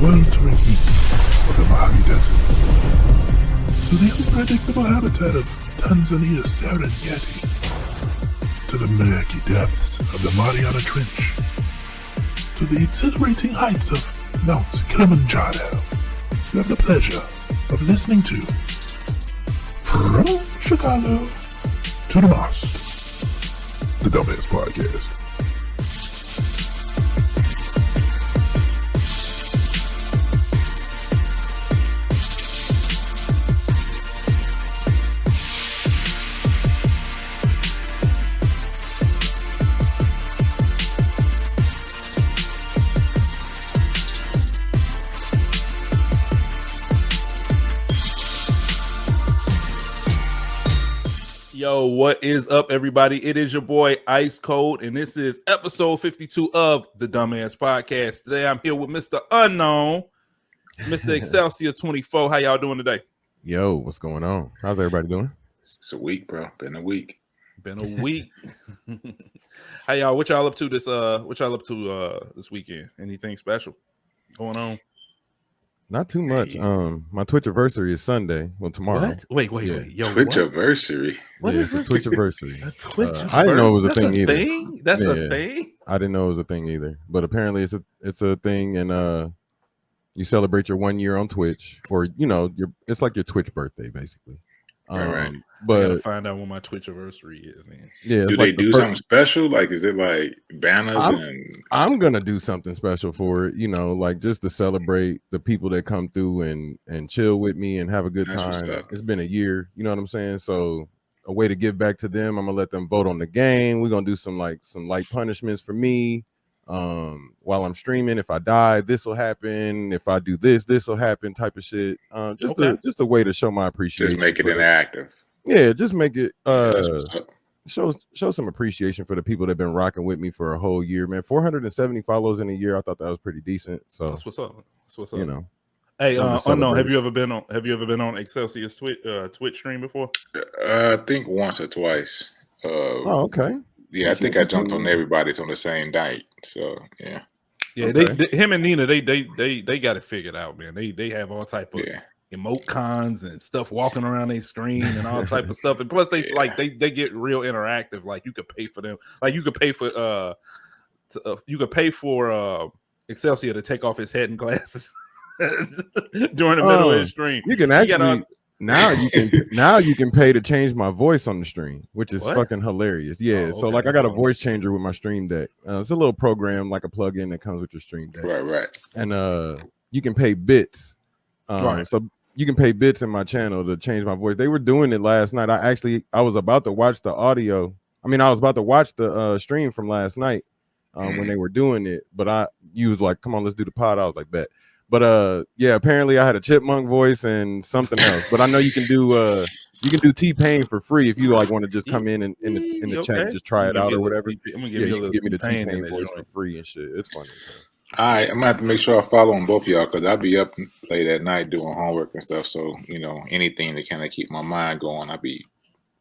sweltering heats of the Mojave Desert, to the unpredictable habitat of Tanzania's Serengeti, to the murky depths of the Mariana Trench, to the exhilarating heights of Mount Kilimanjaro, you have the pleasure of listening to From Chicago to Dummast, the Dummast Podcast. Yo, what is up, everybody? It is your boy Icekold, and this is episode 52 of the Dummast Podcast. Today, I'm here with Mr. Unknown, Mr. Excelsior 24. How y'all doing today? Yo, what's going on? How's everybody doing? It's a week, bro. Been a week. How y'all? What y'all up to this? This weekend? Anything special going on? Not too much. My Twitch anniversary is Sunday. Well, tomorrow. What? Wait. Yo, Twitch anniversary. What is it? Twitch anniversary. I didn't know it was a thing either. That's a thing. I didn't know it was a thing either. But apparently, it's a thing, and you celebrate your 1 year on Twitch, or it's like your Twitch birthday, basically. Right. But I gotta find out when my Twitch anniversary is, man. Yeah. Do they do something special? Like, is it like banners? I'm gonna do something special for it, like just to celebrate the people that come through and chill with me and have a good time. It's been a year, you know what I'm saying? So a way to give back to them. I'm gonna let them vote on the game. We're gonna do some light punishments for me. While I'm streaming, if I die, this will happen. If I do this will happen, type of shit. Just a way to show my appreciation. Just make it interactive. Yeah, just make it show some appreciation for the people that have been rocking with me for a whole year, man. 470 follows in a year. I thought that was pretty decent. So that's what's up. Hey, Unknown, have you ever been on Excelsior's Twitch stream before? I think once or twice. Okay. Yeah, I think I jumped on everybody's on the same night. So yeah. Yeah, okay. Him and Nina, they got it figured out, man. They have all type of emoticons and stuff walking around their screen and all type of stuff. And plus they get real interactive. Like you could pay for them. Like you could pay for Excelsior to take off his head and glasses during the middle of his stream. You can actually now you can pay to change my voice on the stream, which is fucking hilarious. Yeah. Okay. So like I got a voice changer with my stream deck. It's a little program, like a plug-in that comes with your stream deck. Right. And you can pay bits. So you can pay bits in my channel to change my voice. They were doing it last night. I was about to watch the audio. I was about to watch the stream from last night when they were doing it. But you was like, come on, let's do the pod. I was like, bet. But apparently I had a chipmunk voice and something else. But I know you can do T-Pain for free if you like want to just come in the chat and just try it out or whatever. I'm gonna give you the T-Pain voice for free and shit. It's funny. All right, I'm gonna have to make sure I follow on both of y'all because I'll be up late at night doing homework and stuff. So anything to kind of keep my mind going, I'll be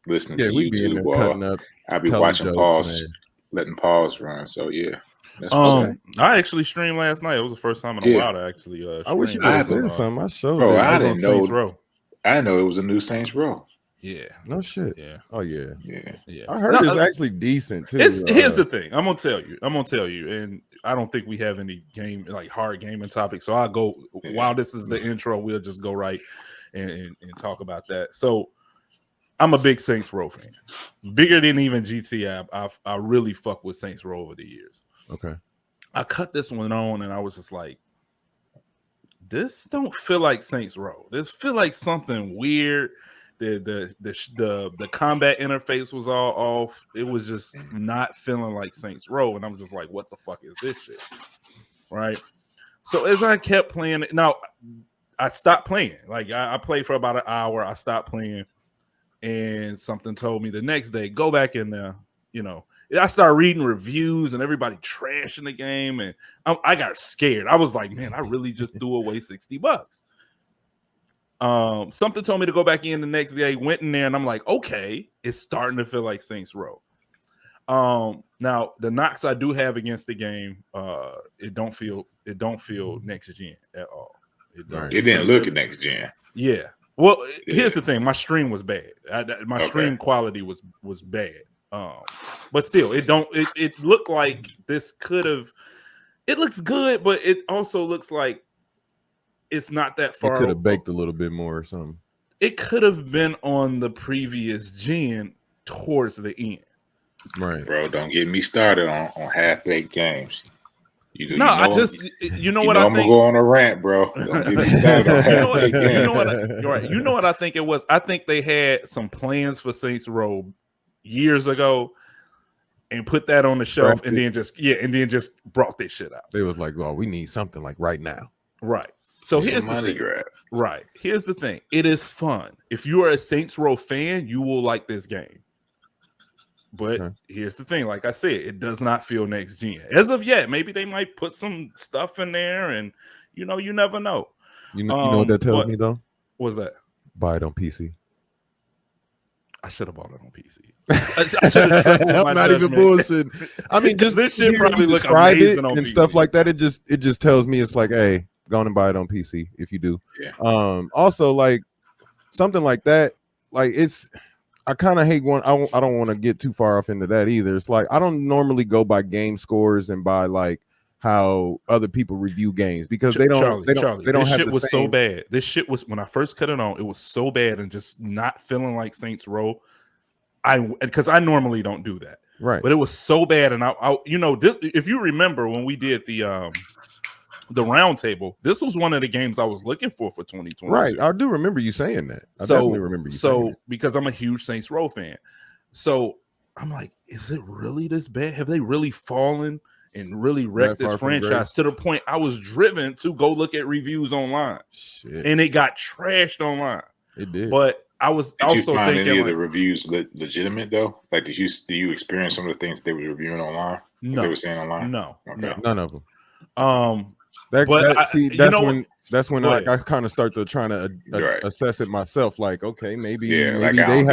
listening to YouTube or I'll be watching pause, letting pause run. So yeah. I actually streamed last night. It was the first time in a while to actually. I wish you would say something. I showed. Bro, I didn't know. I know it was a new Saints Row. Yeah. No shit. Yeah. Oh yeah. Yeah. I heard it's actually decent too. Here's the thing. I'm gonna tell you, and I don't think we have any hard gaming topics. So I'll go while this is the intro. We'll just go right and talk about that. So I'm a big Saints Row fan, bigger than even GTA. I really fuck with Saints Row over the years. Okay. I cut this one on and I was just like, this don't feel like Saints Row. This feel like something weird. The combat interface was all off. It was just not feeling like Saints Row. And I'm just like, what the fuck is this shit? Right. So as I kept playing it, now I stopped playing. Like I played for about an hour. I stopped playing and something told me the next day, go back in there, I started reading reviews and everybody trashing the game, and I got scared. I was like, man, I really just threw away $60. Something told me to go back in the next day, went in there, and I'm like, okay, it's starting to feel like Saints Row. Now the knocks I do have against the game, it don't feel next gen at all. It didn't look at next gen. Yeah. Well, here's the thing. My stream was bad. My stream quality was bad. But still, it looked like this could have. It looks good, but it also looks like it's not that far. It could have baked a little bit more or something. It could have been on the previous gen towards the end. Right, bro. Don't get me started on half-baked games. You know what I think? I'm gonna go on a rant, bro. Don't get me started on half-baked games. You know what I think it was? I think they had some plans for Saints Row years ago and put that on the shelf, and then just brought this shit out. They was like, "Well, we need something like right now." Right. So here's the thing. Right. Here's the thing. It is fun. If you are a Saints Row fan, you will like this game. But here's the thing. Like I said, it does not feel next gen as of yet. Maybe they might put some stuff in there, and you never know. You know what that tells me though? What's that? Buy it on PC. I should have bought it on PC. I should have trusted my not judgment. even bullshit. I mean, just this shit probably look amazing on and PC. Stuff like that. It just tells me it's like, hey, go on and buy it on PC if you do. Yeah. Also, like something like that, like I kind of hate one. I don't want to get too far off into that either. It's like I don't normally go by game scores and by like how other people review games because they don't. Charlie, they don't this have shit the was same. so bad. This shit was when I first cut it on. It was so bad and just not feeling like Saints Row. Because I normally don't do that, right? But it was so bad, and I if you remember when we did the round table, this was one of the games I was looking for 2020. Right, I do remember you saying that. I definitely remember you saying that. Because I'm a huge Saints Row fan, so I'm like, is it really this bad? Have they really fallen and really wrecked this franchise to the point I was driven to go look at reviews online? Shit. And it got trashed online. It did, but I was did also you find thinking any of the reviews legitimate though? Like, do you experience some of the things that they were reviewing online? No, they were saying online. No, none of them. That's when I kind of start to trying to assess it myself. Like, okay, maybe they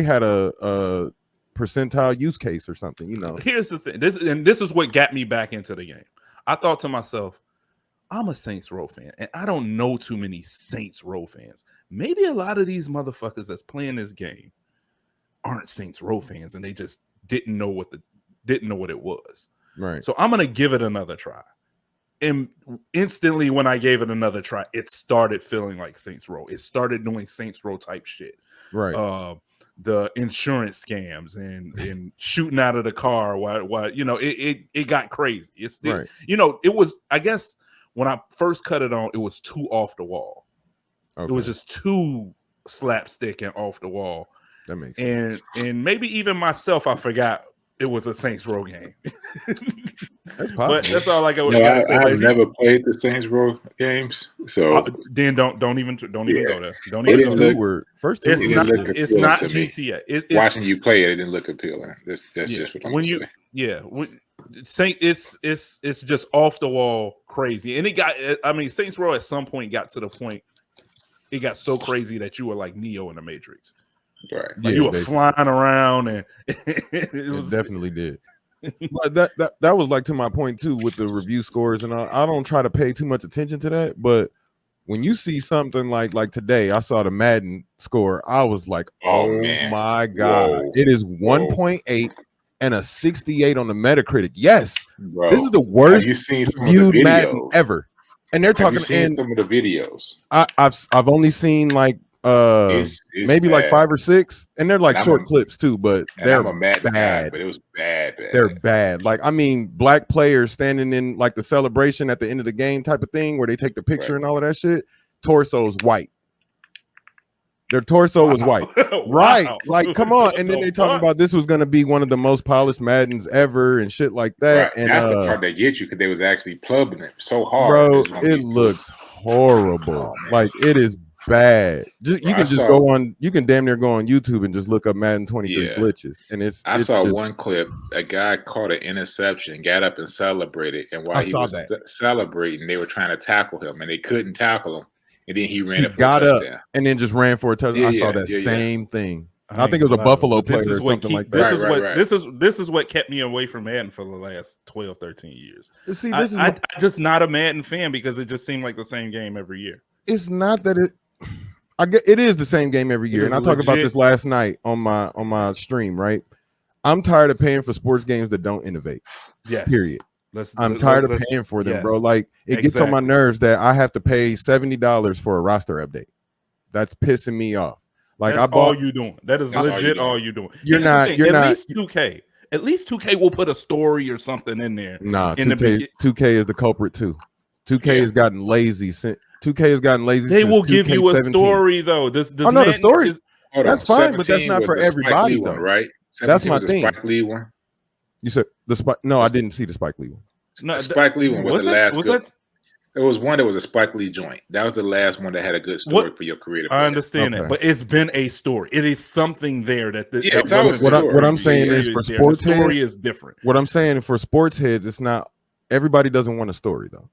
had a percentile use case or something. Here's the thing. This is what got me back into the game. I thought to myself, I'm a Saints Row fan, and I don't know too many Saints Row fans. Maybe a lot of these motherfuckers that's playing this game aren't Saints Row fans, and they just didn't know what it was. Right. So I'm gonna give it another try. And instantly, when I gave it another try, it started feeling like Saints Row. It started doing Saints Row type shit. Right. The insurance scams and shooting out of the car. It got crazy. It was. I guess when I first cut it on, it was too off the wall. Okay. It was just too slapstick and off the wall. That makes sense. And maybe even myself, I forgot it was a Saints Row game. That's possible. But that's all I got to say. I've never played the Saints Row games, so then don't even go there. Don't even go there. First, it's not GTA. Watching you play it didn't look appealing. That's just what I'm saying. It's just off the wall crazy, and Saints Row at some point got to the point it got so crazy that you were like Neo in the Matrix. Right. Like you were flying around, and it definitely did. But that was like to my point too with the review scores, and I don't try to pay too much attention to that. But when you see something like today, I saw the Madden score, I was like, oh my god, it is 1.8 and a 68 on the Metacritic. Yes, bro, this is the worst reviewed Madden ever. And they're talking some of the videos. I've only seen like maybe bad. Like 5 or 6, and they're like short clips too, but they're bad. But it was bad. They're bad. Like, I mean, black players standing in like the celebration at the end of the game type of thing where they take the picture and all of that shit. Torso's white. Their torso was white. Right. Like, come on. And then they talking about this was going to be one of the most polished Maddens ever and shit like that. Right. And that's the part that gets you because they was actually plugging it so hard. Bro, it looks horrible. Like, it is bad. You can damn near go on YouTube and just look up Madden 23 glitches. And I saw one clip, a guy caught an interception, got up and celebrated. And while he was celebrating, they were trying to tackle him and they couldn't tackle him. And then he ran up, got up and then just ran for a touchdown. I saw that same thing. I think it was a Buffalo player or something like that. This is what kept me away from Madden for the last 12, 13 years. See, I'm just not a Madden fan because it just seemed like the same game every year. It's not that it is the same game every year. And I talked about this last night on my stream, right? I'm tired of paying for sports games that don't innovate. Yes. Period. I'm tired of paying for them, bro. Like it gets on my nerves that I have to pay $70 for a roster update. That's pissing me off. Like that's all you doing. That is legit all you doing. You're not. At least 2K. At least 2K will put a story or something in there. Nah, 2K is the culprit too. 2K has gotten lazy. 2K has gotten lazy. They will give you a story though. This oh no, the story. That's fine, but that's not for everybody though, right? That's my thing. Spike Lee one. You said the Spike? No, I didn't see the Spike Lee one. No, the Spike Lee one was the last good. There was one that was a Spike Lee joint. That was the last one that had a good story for your creative. I understand that, but it's been a story. It is something there what I'm saying is for sports heads, story is different. What I'm saying for sports heads, it's not everybody doesn't want a story though.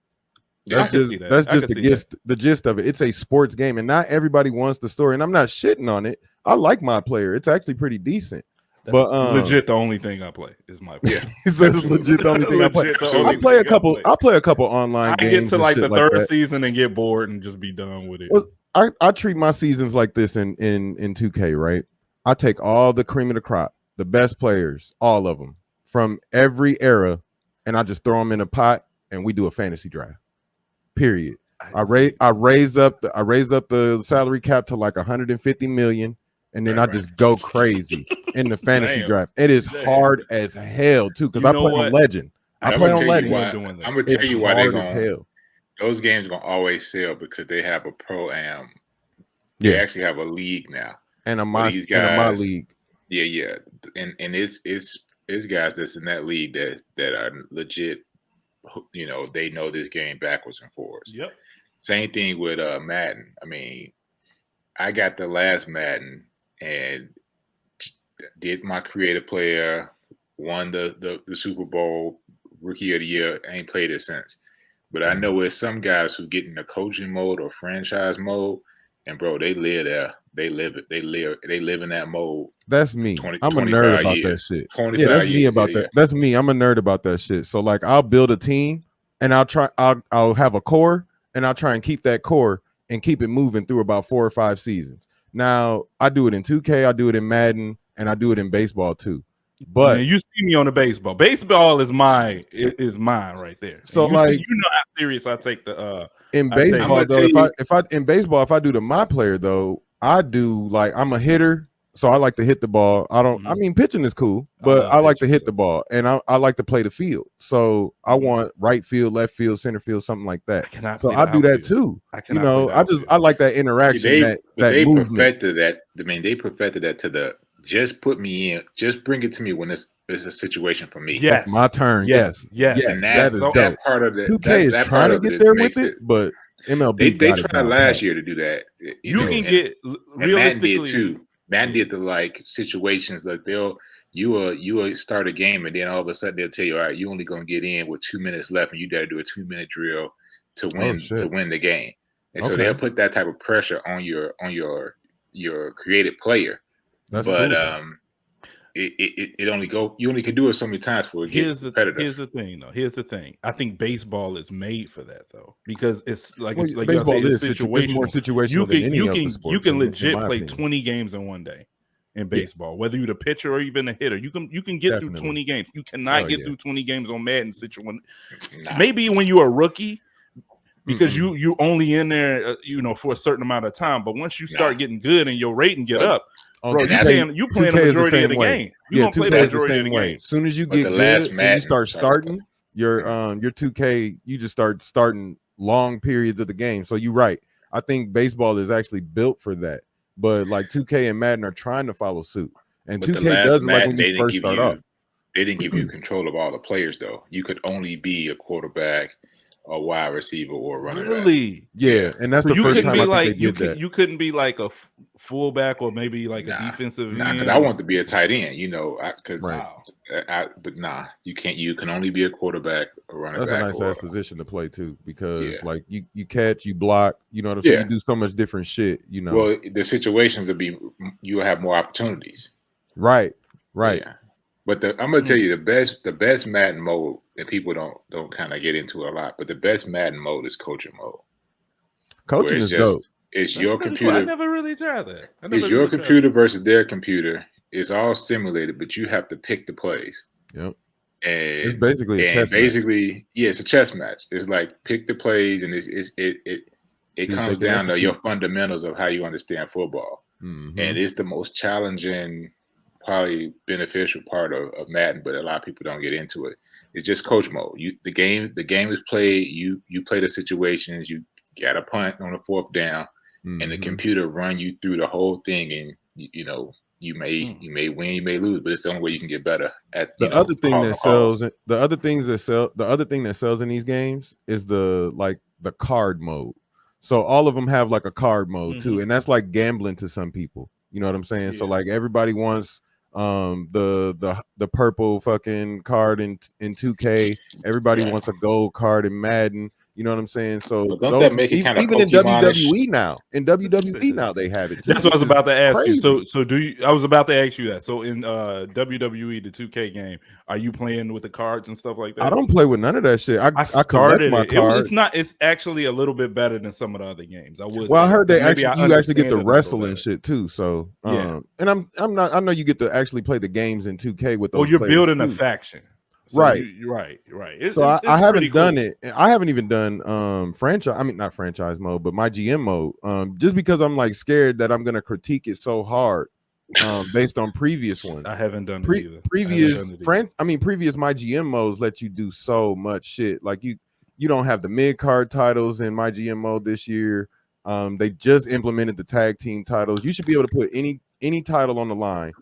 That's just the gist of it. It's a sports game, and not everybody wants the story. And I'm not shitting on it. I like my player. It's actually pretty decent. That's legit the only thing I play is my player. It's legit the only thing I play. I play a couple online games. I get to like the third season and get bored and just be done with it. Well, I treat my seasons like this in 2K, right? I take all the cream of the crop, the best players, all of them from every era, and I just throw them in a pot and we do a fantasy draft. Period. I raise up the salary cap to like 150 million. And then I just go crazy in the fantasy draft. It is hard as hell too, because I play on Legend. I'm gonna tell you why they're going. Those games are gonna always sell because they have a pro am. They actually have a league now, and my league. Yeah, and it's guys that's in that league that are legit. You know, they know this game backwards and forwards. Yep. Same thing with Madden. I mean, I got the last Madden. And did my creative player, won the Super Bowl, Rookie of the Year. I ain't played it since. But I know there's some guys who get in the coaching mode or franchise mode, and bro, they live there. They live in that mode. That's me. I'm a nerd about that shit. Yeah, that's me about that. That's me. I'm a nerd about that shit. So like I'll build a team and I'll have a core and I'll try and keep that core and keep it moving through about 4 or 5 seasons. Now I do it in 2K, I do it in Madden, and I do it in baseball too. But you see me on the baseball. Baseball is mine right there. So you know how serious I take the in baseball though. If I do my player though, I do like I'm a hitter, so I like to hit the ball. I mean pitching is cool, but I like to hit the ball and I like to play the field. So I want right field, left field, center field, something like that. So I do that too. You know, I like that interaction. They perfected that. I mean, they perfected that to the just put me in, just bring it to me when it's a situation for me. Yes, my turn. Yes. And that is that part of it. 2K is trying to get there with it, but MLB they tried last year to do that. You can get realistically. Madden did the like situations like you will start a game and then all of a sudden they'll tell you, all right, you only gonna get in with 2 minutes left and you got to do a 2-minute drill to win the game. And so they'll put that type of pressure on your creative player. That's but cool. It only you only can do it so many times for it. Here's the thing though. Here's the thing. I think baseball is made for that though, because it's like baseball is more situational. You can legit play 20 games in one day in baseball, whether you're the pitcher or even the hitter. You can get through 20 games. You cannot get through 20 games on Madden situation. Maybe when you're a rookie, because you only in there for a certain amount of time. But once you start getting good and your rating get up. Bro, you playing the majority of the game. You gonna play the majority of the game. As soon as you get good and you start starting your 2K, you just start starting long periods of the game. So you're right. I think baseball is actually built for that. But like 2K and Madden are trying to follow suit. And 2K doesn't like when you first start off. They didn't give you control of all the players though. You could only be a quarterback, a wide receiver or a running back. Really? Yeah, and that's So the first time I think they did that. You couldn't be like a fullback or maybe like a defensive end. Because I want to be a tight end, you know. But you can't. You can only be a quarterback or running back. That's a nice ass position to play too, because like you catch, you block, you know what I'm saying. You do so much different shit, you know. Well, the situations you will have more opportunities. Right. Yeah. But I'm gonna tell you the best Madden mode, and people don't kind of get into it a lot, but the best Madden mode is coaching mode. Coaching is dope. It's your computer. I never really tried that. It's your computer versus their computer. It's all simulated, but you have to pick the plays. Yep. And it's basically a chess match. It's a chess match. It's like pick the plays, and it comes down to your fundamentals of how you understand football. Mm-hmm. And it's the most challenging, probably beneficial part of Madden, but a lot of people don't get into it. It's just coach mode. The game is played. You play the situations. You got a punt on the 4th down, and the computer run you through the whole thing, and you may win, you may lose, but it's the only way you can get better at the other thing that sells. The other thing that sells in these games is the card mode. So all of them have like a card mode too, and that's like gambling to some people. You know what I'm saying? Yeah. So like everybody wants the purple fucking card in 2K. Everybody wants a gold card in Madden. You know what I'm saying? So don't that make it kind of even in WWE now? In WWE now they have it too. That's what I was about to ask you. So do you? I was about to ask you that. So in WWE, the 2K game, are you playing with the cards and stuff like that? I don't play with none of that shit. I started my cards. It's actually a little bit better than some of the other games. I heard you actually get to wrestle and shit too. So and I'm not. I know you get to actually play the games in 2K with those. Well, you're building a faction. So right. I haven't done it. I haven't even done franchise. I mean, not franchise mode, but my GM mode. Just because I'm like scared that I'm gonna critique it so hard, based on previous ones. I haven't done it either. Previous my GM modes let you do so much shit. Like you don't have the mid card titles in my GM mode this year. They just implemented the tag team titles. You should be able to put any title on the line.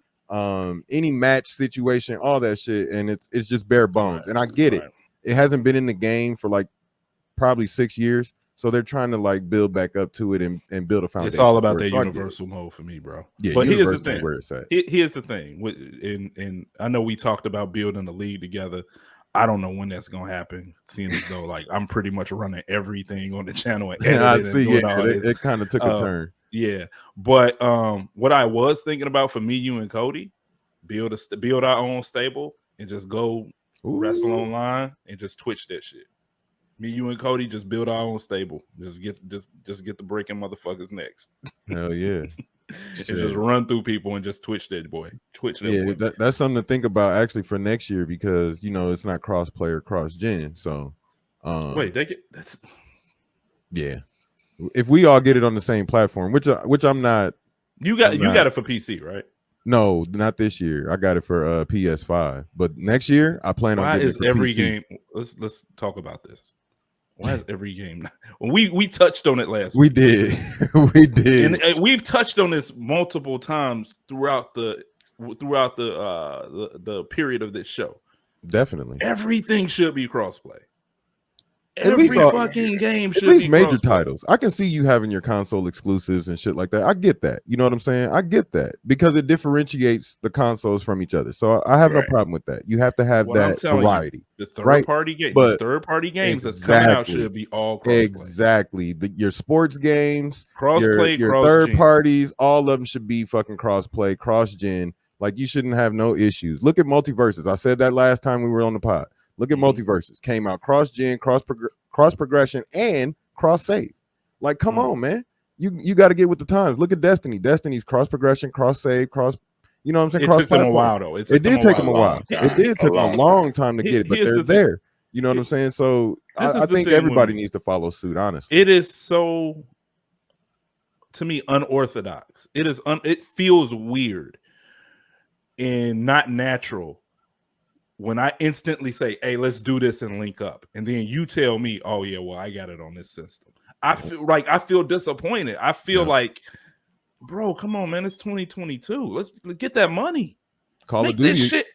Any match situation, all that shit, and it's just bare bones. And I get it. It hasn't been in the game for like probably 6 years, so they're trying to like build back up to it and build a foundation. It's all about that universal mode for me, bro. Yeah, but here's the thing. Where it's at. Here's the thing. And I know we talked about building a league together. I don't know when that's gonna happen, seeing as though like I'm pretty much running everything on the channel and it kind of took a turn. Yeah, but what I was thinking about for me, you and Cody, build our own stable and just go wrestle online and just Twitch that shit. Me, you, and Cody just build our own stable. Just get the breaking motherfuckers next. Hell yeah. And just run through people and just Twitch that boy. That's something to think about actually for next year, because it's not cross player, cross gen. So yeah. If we all get it on the same platform, which I'm not. You got it for PC, right? No, not this year. I got it for PS5. But next year, I plan on getting it for every PC. game? Let's talk about this. Why is every game? We touched on it last week. We did. And we've touched on this multiple times throughout the period of this show. Definitely. Everything should be crossplay. Every fucking game should be at least major titles. I can see you having your console exclusives and shit like that. I get that. You know what I'm saying? I get that, because it differentiates the consoles from each other. So I have no problem with that. You have to have that variety. The third party games that's coming out should be all crossplay. Exactly. Your sports games, crossplay, your third parties, all of them should be fucking crossplay, cross gen. Like you shouldn't have no issues. Look at multiverses. I said that last time we were on the pod. Look at multiverses. Came out cross-gen, cross progression, and cross-save. Like, come on, man. You got to get with the times. Look at Destiny. Destiny's cross-progression, cross-save, you know what I'm saying? It took them a while, though. It did take them a while. It did take them a long time to get it, but they're there. You know what I'm saying? So I think everybody needs to follow suit, honestly. It is so, to me, unorthodox. It feels weird and not natural when I instantly say, hey, let's do this and link up. And then you tell me, oh, yeah, well, I got it on this system. I feel disappointed. I feel like, bro, come on, man. It's 2022. Let's get that money. Call of Duty. This shit.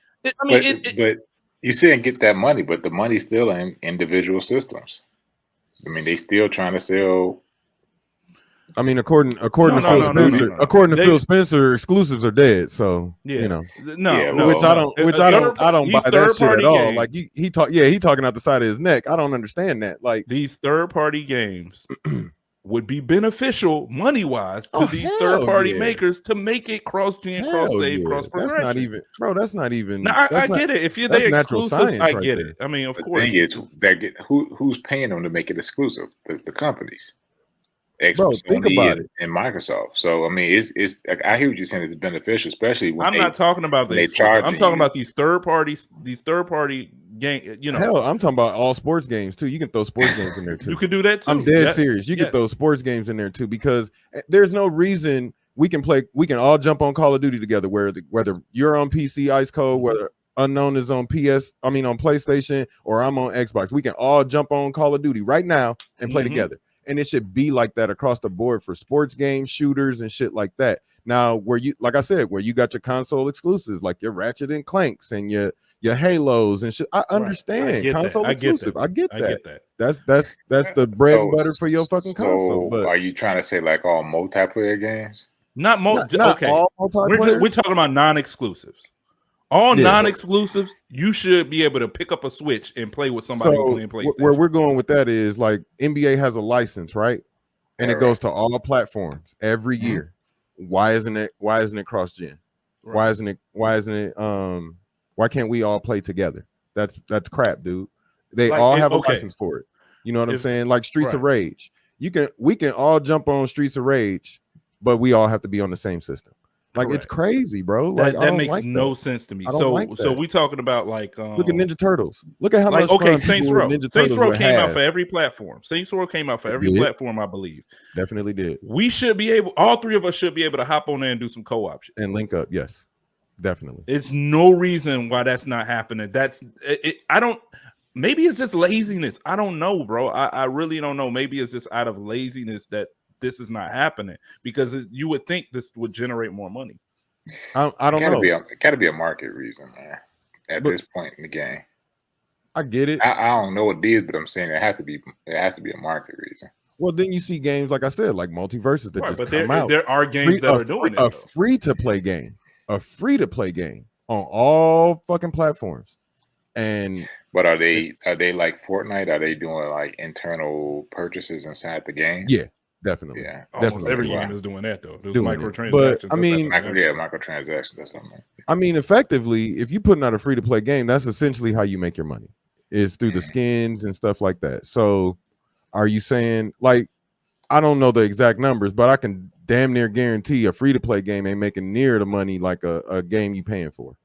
But you saying get that money, but the money's still in individual systems. I mean, they still trying to sell. I mean, according to Phil Spencer, exclusives are dead. So which I don't buy that shit at all. Like he talking out the side of his neck. I don't understand that. Like these third-party games would be beneficial money-wise to these third-party makers to make it cross-gen, cross-save, cross-progression. That's not even, bro. That's not even. Now, I get it. If you're the exclusive, I get it. I mean, of course. The thing is, who's paying them to make it exclusive? The companies. Bro, think about it. And Microsoft. So I mean, it's I hear what you're saying. It's beneficial, especially when I'm not talking about the exclusive. I'm talking about these third party game. You know, hell, I'm talking about all sports games too. You can throw sports games in there too. You can do that too. I'm dead serious. You can throw sports games in there too, because there's no reason we can all jump on Call of Duty together. Whether you're on PC, Icekold, whether Unknown is on on PlayStation, or I'm on Xbox, we can all jump on Call of Duty right now and play together. And it should be like that across the board for sports games, shooters, and shit like that. Now, where you got your console exclusives, like your Ratchet and Clanks and your Halos and shit. I understand console exclusive. I get that. That's the bread and butter for your fucking console. But are you trying to say like all multiplayer games? Not okay. All multiplayer. We're talking about non-exclusives. All non-exclusives, you should be able to pick up a Switch and play with somebody playing PlayStation. Where we're going with that is like NBA has a license, right? And it goes to all platforms every year. Why isn't it cross-gen? Right. Why can't we all play together? That's crap, dude. They all have a license for it. You know what I'm saying? Like Streets of Rage. We can all jump on Streets of Rage, but we all have to be on the same system. Like it's crazy, bro. Like that makes no sense to me. So we talking about like look at Ninja Turtles. Look at how much fun Saints Row. Saints Row came out for every platform. Saints Row came out for every platform, I believe. Definitely did. We should be able. All three of us should be able to hop on there and do some co-op shit and link up. Yes, definitely. It's no reason why that's not happening. That's it. I don't. Maybe it's just laziness. I don't know, bro. I really don't know. Maybe it's just out of laziness that this is not happening, because you would think this would generate more money. I don't know. It got to be a market reason, man. At this point in the game, I get it. I don't know what it is, but I'm saying it has to be a market reason. Well, then you see games like I said, like Multiverses that just come out. There are games that are doing it. A free to play game on all fucking platforms. But are they like Fortnite? Are they doing like internal purchases inside the game? Yeah, definitely. Yeah, almost every game is doing that though. There's microtransactions. But I mean, microtransactions. That's something. I mean, effectively, if you putting out a free to play game, that's essentially how you make your money. Is through the skins and stuff like that. So, are you saying like, I don't know the exact numbers, but I can damn near guarantee a free to play game ain't making near the money like a game you paying for.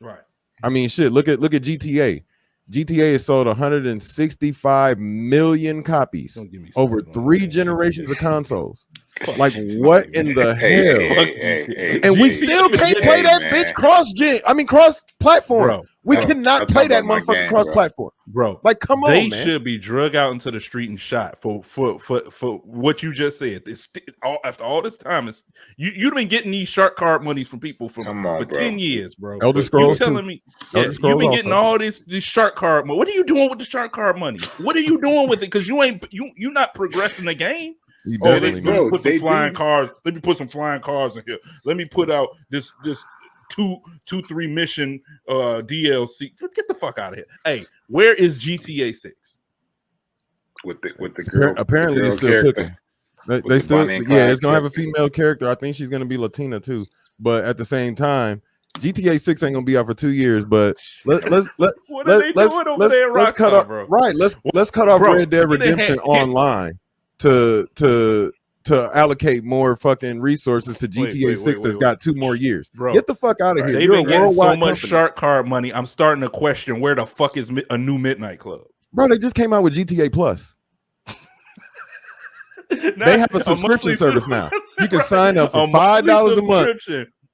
Right. I mean, shit. Look at GTA. GTA has sold 165 million copies over 3 generations of consoles. Like, what in the hell? And we still can't play that bitch cross-platform. Bro, we cannot play that motherfucker cross-platform. Bro, like, come on, they man. should be drug out into the street and shot for what you just said. After all this time, you've been getting these shark card monies from people for 10 years, bro. Elder Scrolls, you telling me, you've been getting all this shark card money. What are you doing with the shark card money? What are you doing with it? Because you're not progressing the game. Let me put some flying cars. Let me put some flying cars in here. Let me put out this 2-3 mission DLC. Get the fuck out of here. Hey, where is GTA 6? With the girl. Apparently the girl they're still character. Cooking. They still, it's gonna have a female character. I think she's gonna be Latina too. But at the same time, GTA 6 ain't gonna be out for 2 years. But let's cut off Red Dead Redemption online to allocate more fucking resources to GTA 6 that's got 2 more years. Bro, get the fuck out of here. They've been getting so much shark card money. I'm starting to question where the fuck is a new Midnight Club. Bro, they just came out with GTA Plus. They have a subscription service now. You can sign up for $5 a month.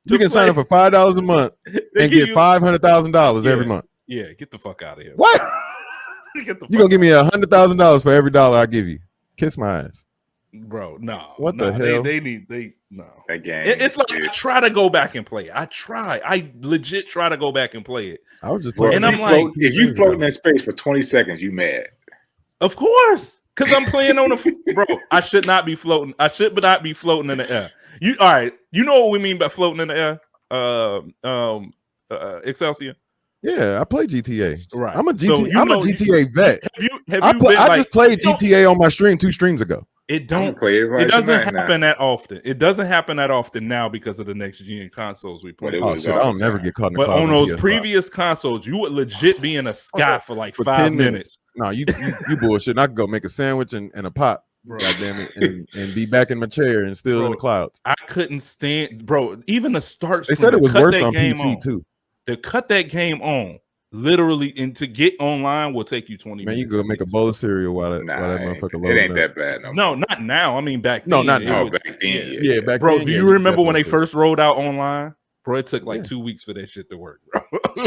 You can sign up for $5 a month and get $500,000 every month. Yeah, get the fuck out of here. What? You gonna give me $100,000 for every dollar I give you? Kiss my ass, bro. No, what the hell? They no. That game. It's like I try to go back and play it. I legit try to go back and play it. I was just playing, and I'm like, if you float in that space for 20 seconds, you mad. Of course, because I'm playing on a bro. I should not be floating. I should not be floating in the air. You all right? You know what we mean by floating in the air? Excelsior. Yeah, I play GTA. Right. I'm a GTA vet. I just played GTA on my stream 2 streams ago. It doesn't happen that often. It doesn't happen that often now because of the next gen consoles we play. Oh shit! I'll never get caught in the But on those previous consoles, you would legit be in a sky for like 5 minutes. No, you bullshit. I could go make a sandwich and a pop. God damn it, and be back in my chair and still in the clouds. I couldn't stand, bro. Even the start. They said it was worse on PC too. To cut that game on, literally, and to get online will take you 20 minutes. Man, you go make a bowl of cereal while that motherfucker loads. It ain't that bad. No, not now. I mean, back then. No, not now. Back then. Yeah, back bro, then. Do you remember when they first rolled out online? Bro, it took like 2 weeks for that shit to work, bro.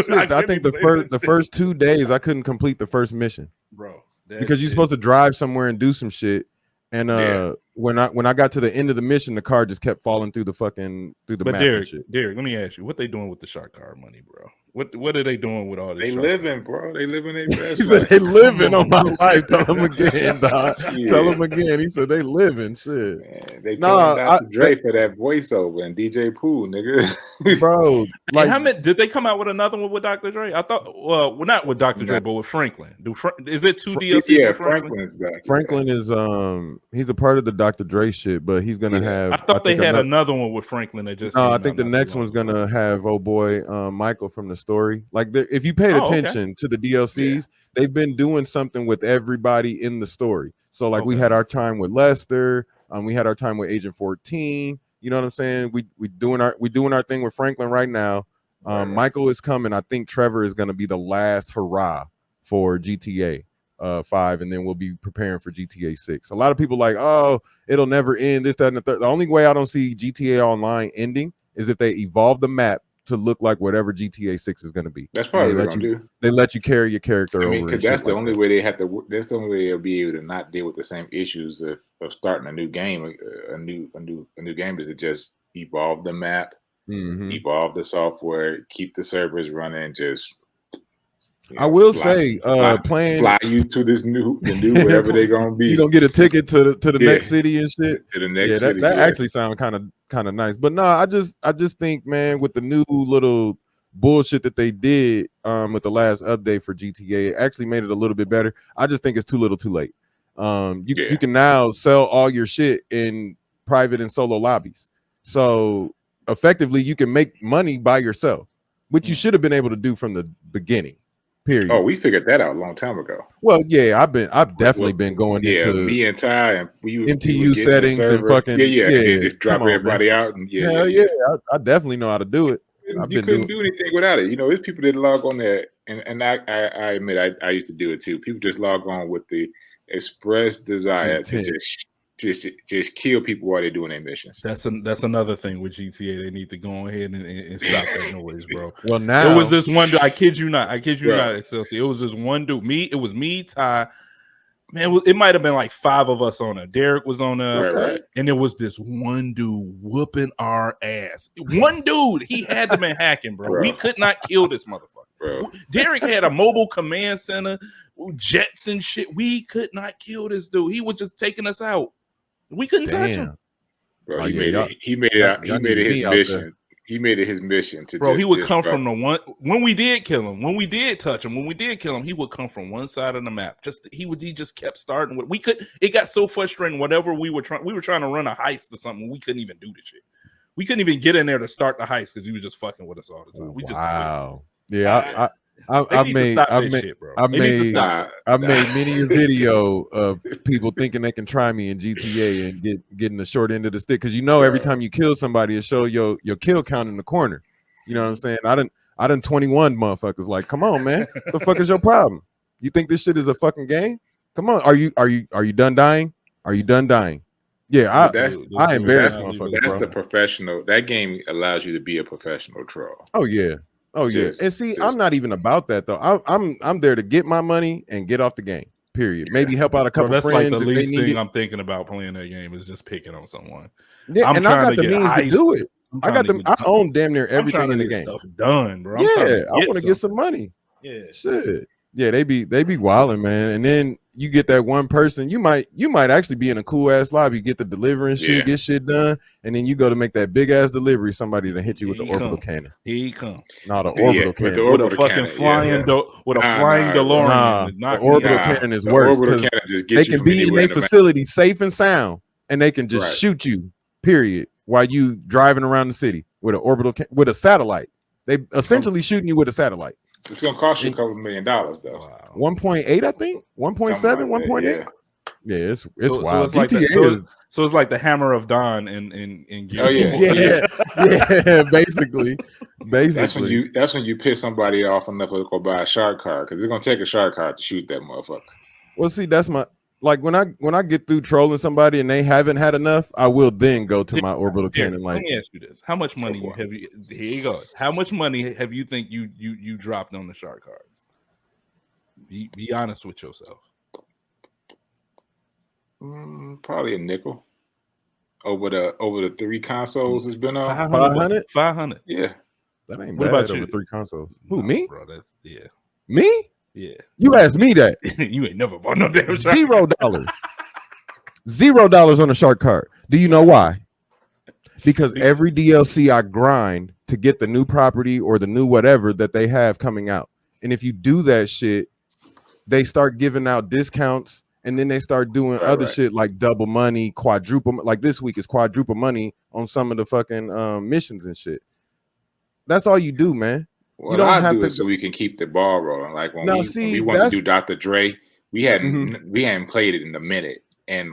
I think the first 2 days I couldn't complete the first mission, bro, because you're supposed to drive somewhere and do some shit. And when I got to the end of the mission, the car just kept falling through the map. Derek, let me ask you, what they doing with the shark card money, bro? What are they doing with all this? They living, bro. They living their best. He said they living on my life. Tell him again, dog. Yeah. Tell him again. He said they living. Shit. Man, they Dr. Dre for that voiceover and DJ Pooh, nigga. Bro, like, did they come out with another one with Dr. Dre? I thought, well, not with Dr. Dre, but with Franklin. Is it 2 DLCs? Yeah, Franklin's back. Franklin is he's a part of the Dr. Dre shit, but he's gonna have. I thought they had another one with Franklin that just. No, I think the next one's gonna have Michael from the story. Like, if you paid attention to the DLCs, they've been doing something with everybody in the story. So like we had our time with Lester, we had our time with Agent 14. You know what I'm saying? We doing our thing with Franklin right now. Michael is coming. I think Trevor is gonna be the last hurrah for GTA 5, and then we'll be preparing for GTA 6. A lot of people like, oh, it'll never end, this, that, and the third. The only way I don't see GTA Online ending is if they evolve the map to look like whatever GTA 6 is going to be. That's probably what they're going to do. They let you carry your character over. Because that's the only way they have to. That's the only way they'll be able to not deal with the same issues of starting a new game. A new game is to just evolve the map, evolve the software, keep the servers running. Just I will say, fly you to the new whatever they're gonna be. You gonna get a ticket to the next city and shit. To the next city. That actually sounds kind of nice. But no, I just think, man, with the new little bullshit that they did with the last update for GTA, it actually made it a little bit better. I just think it's too little, too late. You can now sell all your shit in private and solo lobbies. So effectively, you can make money by yourself, which you should have been able to do from the beginning. Period. Oh, we figured that out a long time ago. Well, yeah, I've definitely been going into me and Ty and MTU settings and fucking and just drop everybody out and I definitely know how to do it. You couldn't do anything without it. You know, there's people that log on there, and I admit I used to do it too. People just log on with the express desire to just kill people while they're doing their missions. That's another thing with GTA. They need to go ahead and stop that noise, bro. Well, now it was this one dude. I kid you not, Excelsior. It was this one dude. It was me, Ty. Man, it might have been like 5 of us on there. Derek was on there, right. And it was this one dude whooping our ass. One dude, he had to been hacking, bro. We could not kill this motherfucker. Bro. Derek had a mobile command center, jets and shit. We could not kill this dude. He was just taking us out. We couldn't touch him. Bro, he made it his mission. He made it his mission to. Bro, he would come from the one when we did kill him. When we did touch him, when we did kill him, he would come from one side of the map. He just kept starting with. It got so frustrating. Whatever we were trying to run a heist or something. We couldn't even do the shit. We couldn't even get in there to start the heist because he was just fucking with us all the time. Wow. I've made many a video of people thinking they can try me in GTA and getting the short end of the stick, because every time you kill somebody, it show your kill count in the corner. You know what I'm saying? I done 21 motherfuckers. Like, come on, man, what the fuck is your problem? You think this shit is a fucking game? Come on, are you done dying? Are you done dying? Yeah, I embarrass motherfuckers. That's the professional. That game allows you to be a professional troll. Oh yeah. And see, I'm not even about that though. I'm there to get my money and get off the game. Period. Maybe help out a couple friends. That's like the least thing I'm thinking about playing that game is just picking on someone. Yeah, and I got the means to do it. I own damn near everything in the game. Stuff done, bro. I want to get some money. Yeah, shit. Yeah, they be wilding, man. And then you get that one person, you might actually be in a cool ass lobby, get the delivering shit, get shit done, and then you go to make that big ass delivery, somebody to hit you with the orbital cannon. Here he come. No, the orbital cannon. With a fucking flying with a flying DeLorean. The orbital cannon is worse. They can be in their facility safe and sound, and they can just shoot you, period, while you driving around the city with an orbital with a satellite. They essentially shooting you with a satellite. It's gonna cost you a couple $1 million though. 1.8, I think. 1.7, like 1.8. Yeah, it's wild. So it's like so it's like the Hammer of Dawn in Oh yeah, basically. That's when you piss somebody off enough to go buy a shark card, because it's gonna take a shark card to shoot that motherfucker. Well, see, that's my when I get through trolling somebody and they haven't had enough, I will then go to my orbital cannon. Like, let me ask you this: how much money have you? Here you go. How much money have you think you dropped on the shark cards? Be honest with yourself. Probably a nickel over the 3 consoles it's been on. 500. 500. Yeah, that ain't what bad about over you? 3 consoles. Who, me? Bro, that's Me? Yeah. You asked me that. You ain't never bought no damn $0. $0 on a shark card. Do you know why? Because every DLC I grind to get the new property or the new whatever that they have coming out. And if you do that shit, they start giving out discounts, and then they start doing other shit like double money, quadruple. Like this week is quadruple money on some of the fucking missions and shit. That's all you do, man. What I do is so we can keep the ball rolling. Like when we wanted to do Dr. Dre, we hadn't played it in a minute, and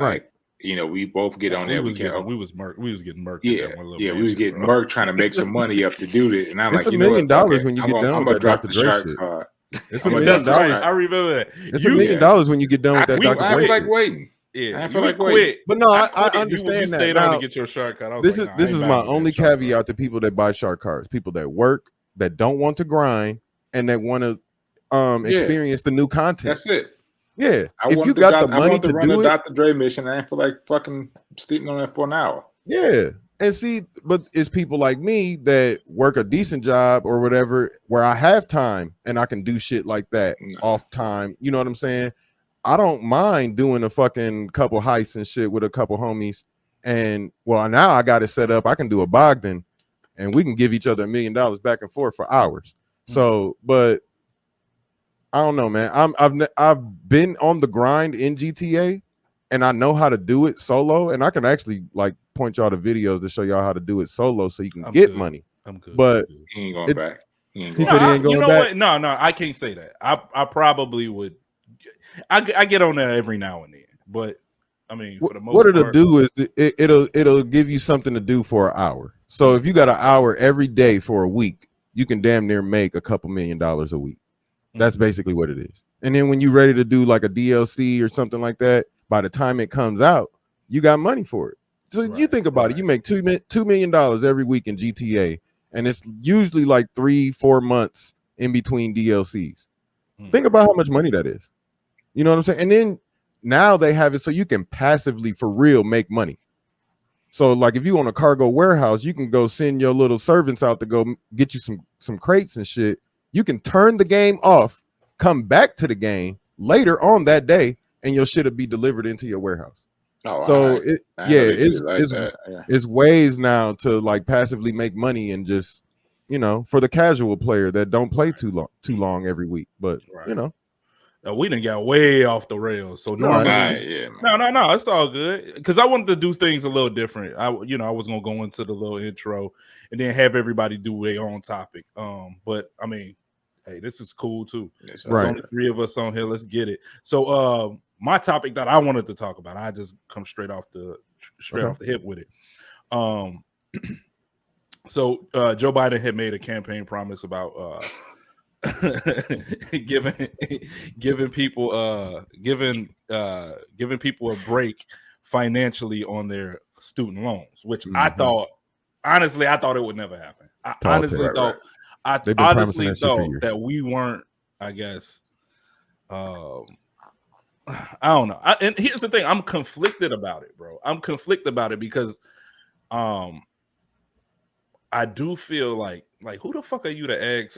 we both get on there. We was getting murked. Yeah, we was getting murked trying to make some money up to do this. And I'm it's like, $1 million when you get done. I'm gonna drop the shark card. It's $1 million. I remember that. It's $1 million when you get done with that. I feel like waiting. Yeah, I feel like waiting. But no, I understand you that. Stayed on to get your shark card. This is my only caveat to people that buy shark cards. People that work, that don't want to grind, and that want to experience the new content. That's it. Yeah, if you got the money to run do a it, Dr. Dre mission, I feel like fucking sleeping on that for an hour. Yeah, and see, but it's people like me that work a decent job or whatever, where I have time and I can do shit like that off time. You know what I'm saying? I don't mind doing a fucking couple heists and shit with a couple homies. And well, now I got it set up. I can do a Bogdan, and we can give each other $1 million back and forth for hours. So, but I don't know, man. I've been on the grind in GTA, and I know how to do it solo, and I can actually like point y'all to videos to show y'all how to do it solo, so you can get money. I'm good. But he ain't going back. He said he ain't going back. What? No, I can't say that. I probably would. I get on there every now and then, but I mean, for the most what it'll part, do is it'll give you something to do for an hour. So if you got an hour every day for a week, you can damn near make a couple $1 million a week. That's basically what it is. And then when you're ready to do like a DLC or something like that, by the time it comes out, you got money for it. So you think about it, you make $2 million every week in GTA, and it's usually like 3-4 months in between DLCs. Think about how much money that is. You know what I'm saying? And then now they have it so you can passively, for real, make money. So like if you own a cargo warehouse, you can go send your little servants out to go get you some crates and shit. You can turn the game off, come back to the game later on that day, and your shit will be delivered into your warehouse. So it's ways now to like passively make money, and just, you know, for the casual player that don't play too long every week. But you know, we done got way off the rails. So normally, no, it's all good, because I wanted to do things a little different. I was gonna go into the little intro and then have everybody do their own topic. But I mean, hey, this is cool too. There's only 3 of us on here. Let's get it. So my topic that I wanted to talk about, I just come straight off the hip with it. So Joe Biden had made a campaign promise about giving people a break financially on their student loans, which I thought it would never happen. I honestly thought that we weren't, I guess, I don't know. And here's the thing, I'm conflicted about it, bro. I'm conflicted about it because I do feel like who the fuck are you to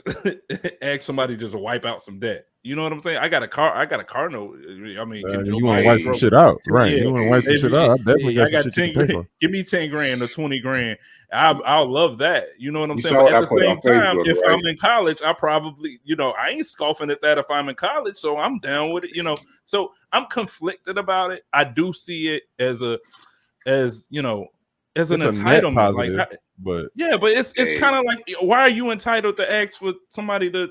ask somebody just to wipe out some debt? You know what I'm saying? I got a car note. I mean, can Joe you want to Biden wipe some shit out, right? Yeah, you want to wipe some shit out. I definitely got some got shit 10 you can pay for. Give me 10 grand or 20 grand. I'll love that. You know what I'm saying? But at the same time, Facebook, if right? I'm in college, I probably, I ain't scoffing at that if I'm in college, so I'm down with it. So I'm conflicted about it. I do see it as an entitlement. Positive, like, but it's kind of like, why are you entitled to ask for somebody to,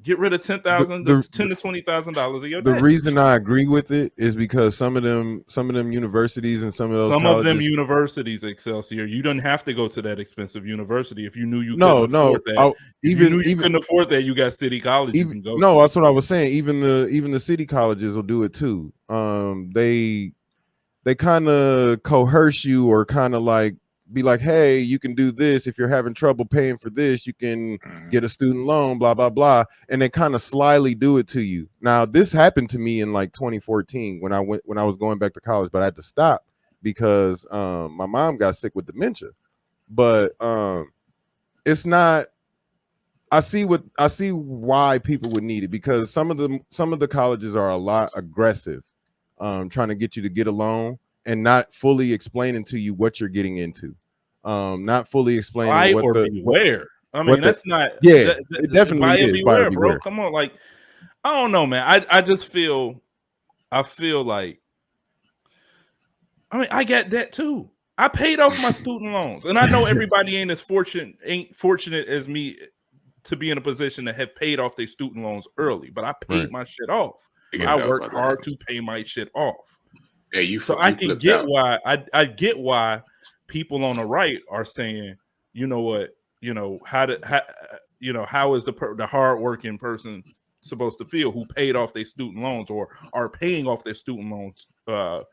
get rid of $10,000 to $20,000 of your debt? The reason I agree with it is because some of them universities and some of those colleges, of them universities, Excelsior, you don't have to go to that expensive university if you knew you couldn't afford that. Even you couldn't afford that, you got city college you can go no, to. that's what I was saying. Even the city colleges will do it too. They kind of coerce you or kind of like be like, hey, you can do this. If you're having trouble paying for this, you can get a student loan, blah, blah, blah. And they kind of slyly do it to you. Now, this happened to me in like 2014 when I was going back to college, but I had to stop because my mom got sick with dementia. But it's not, I see why people would need it, because some of the colleges are a lot aggressive, trying to get you to get a loan and not fully explaining to you what you're getting into, not fully explaining beware. I mean, that's not. Yeah, it definitely is. Beware, bro. Come on, like, I don't know, man. I just feel. I feel like. I mean, I got that too. I paid off my student loans, and I know everybody ain't fortunate as me to be in a position to have paid off their student loans early, but I paid my shit off. I worked hard to pay my shit off. Yeah, I can get why I get why people on the right are saying, you know what, how is the hardworking person supposed to feel who paid off their student loans or are paying off their student loans? I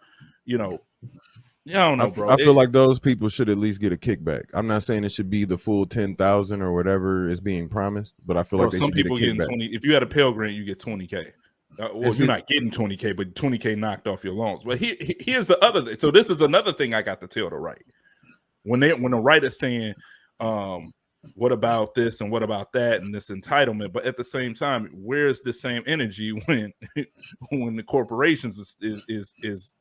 don't know, bro. I feel like those people should at least get a kickback. I'm not saying it should be the full 10,000 or whatever is being promised, but I feel like they some should get a people kickback. Getting 20. If you had a Pell Grant, you get 20K. Well, you're not getting 20K, but 20K knocked off your loans. But here's the other thing. So this is another thing I got to tell the right. When the right is saying, what about this and what about that and this entitlement? But at the same time, where's the same energy when the corporations is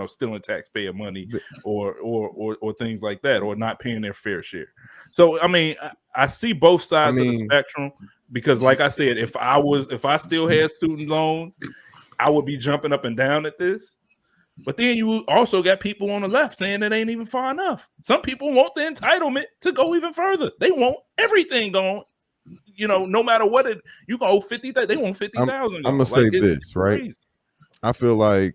stealing taxpayer money or things like that, or not paying their fair share? So I mean, I see both sides of the spectrum. Because like I said, if I still had student loans, I would be jumping up and down at this. But then you also got people on the left saying it ain't even far enough. Some people want the entitlement to go even further. They want everything going, no matter what you can owe 50,000. They want 50,000. I'm gonna say this, right? I feel like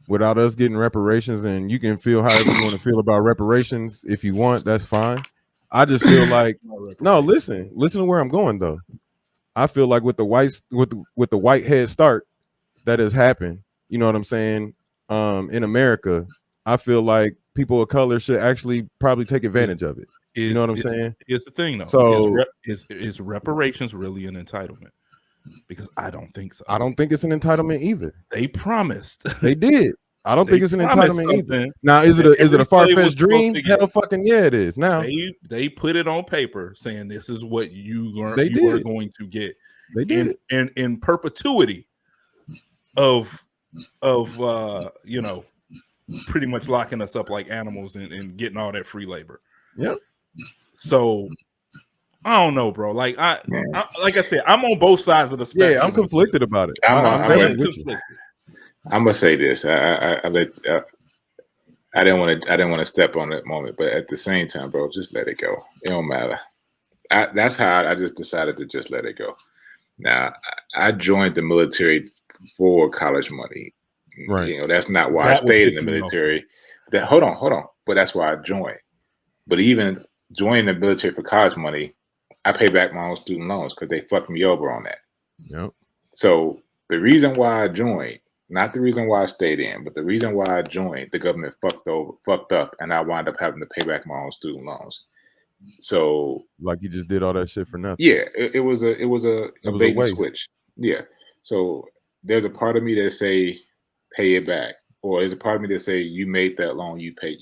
without us getting reparations, and you can feel however you want to feel about reparations if you want, that's fine. I just feel like listen to where I'm going though. I feel like with the white head start that has happened, you know what I'm saying? In America, I feel like people of color should actually probably take advantage of it. You know what I'm saying? Here's the thing though. So is reparations really an entitlement? Because I don't think so. I don't think it's an entitlement either. They promised. They did. I don't think it's an entitlement either. Now, is it a far-fetched dream? Hell fucking yeah, it is. Now they put it on paper saying this is what you are going to get. They did in perpetuity of pretty much locking us up like animals and getting all that free labor. Yeah. So I don't know, bro. Like I said, I'm on both sides of the spectrum. Yeah, I'm conflicted about it. I'm gonna say this. I didn't want to step on that moment, but at the same time, bro, just let it go. It don't matter. That's how I just decided to just let it go. Now, I joined the military for college money. Right. That's not why I stayed in the military. Hold on. But that's why I joined. But even joining the military for college money, I pay back my own student loans because they fucked me over on that. Yep. So the reason why I joined, not the reason why I stayed in, but the reason why I joined, the government fucked up, and I wound up having to pay back my own student loans. So, like, you just did all that shit for nothing. Yeah, it was a bait and switch. Yeah. So there's a part of me that say pay it back, or there's a part of me that say you made that loan, you pay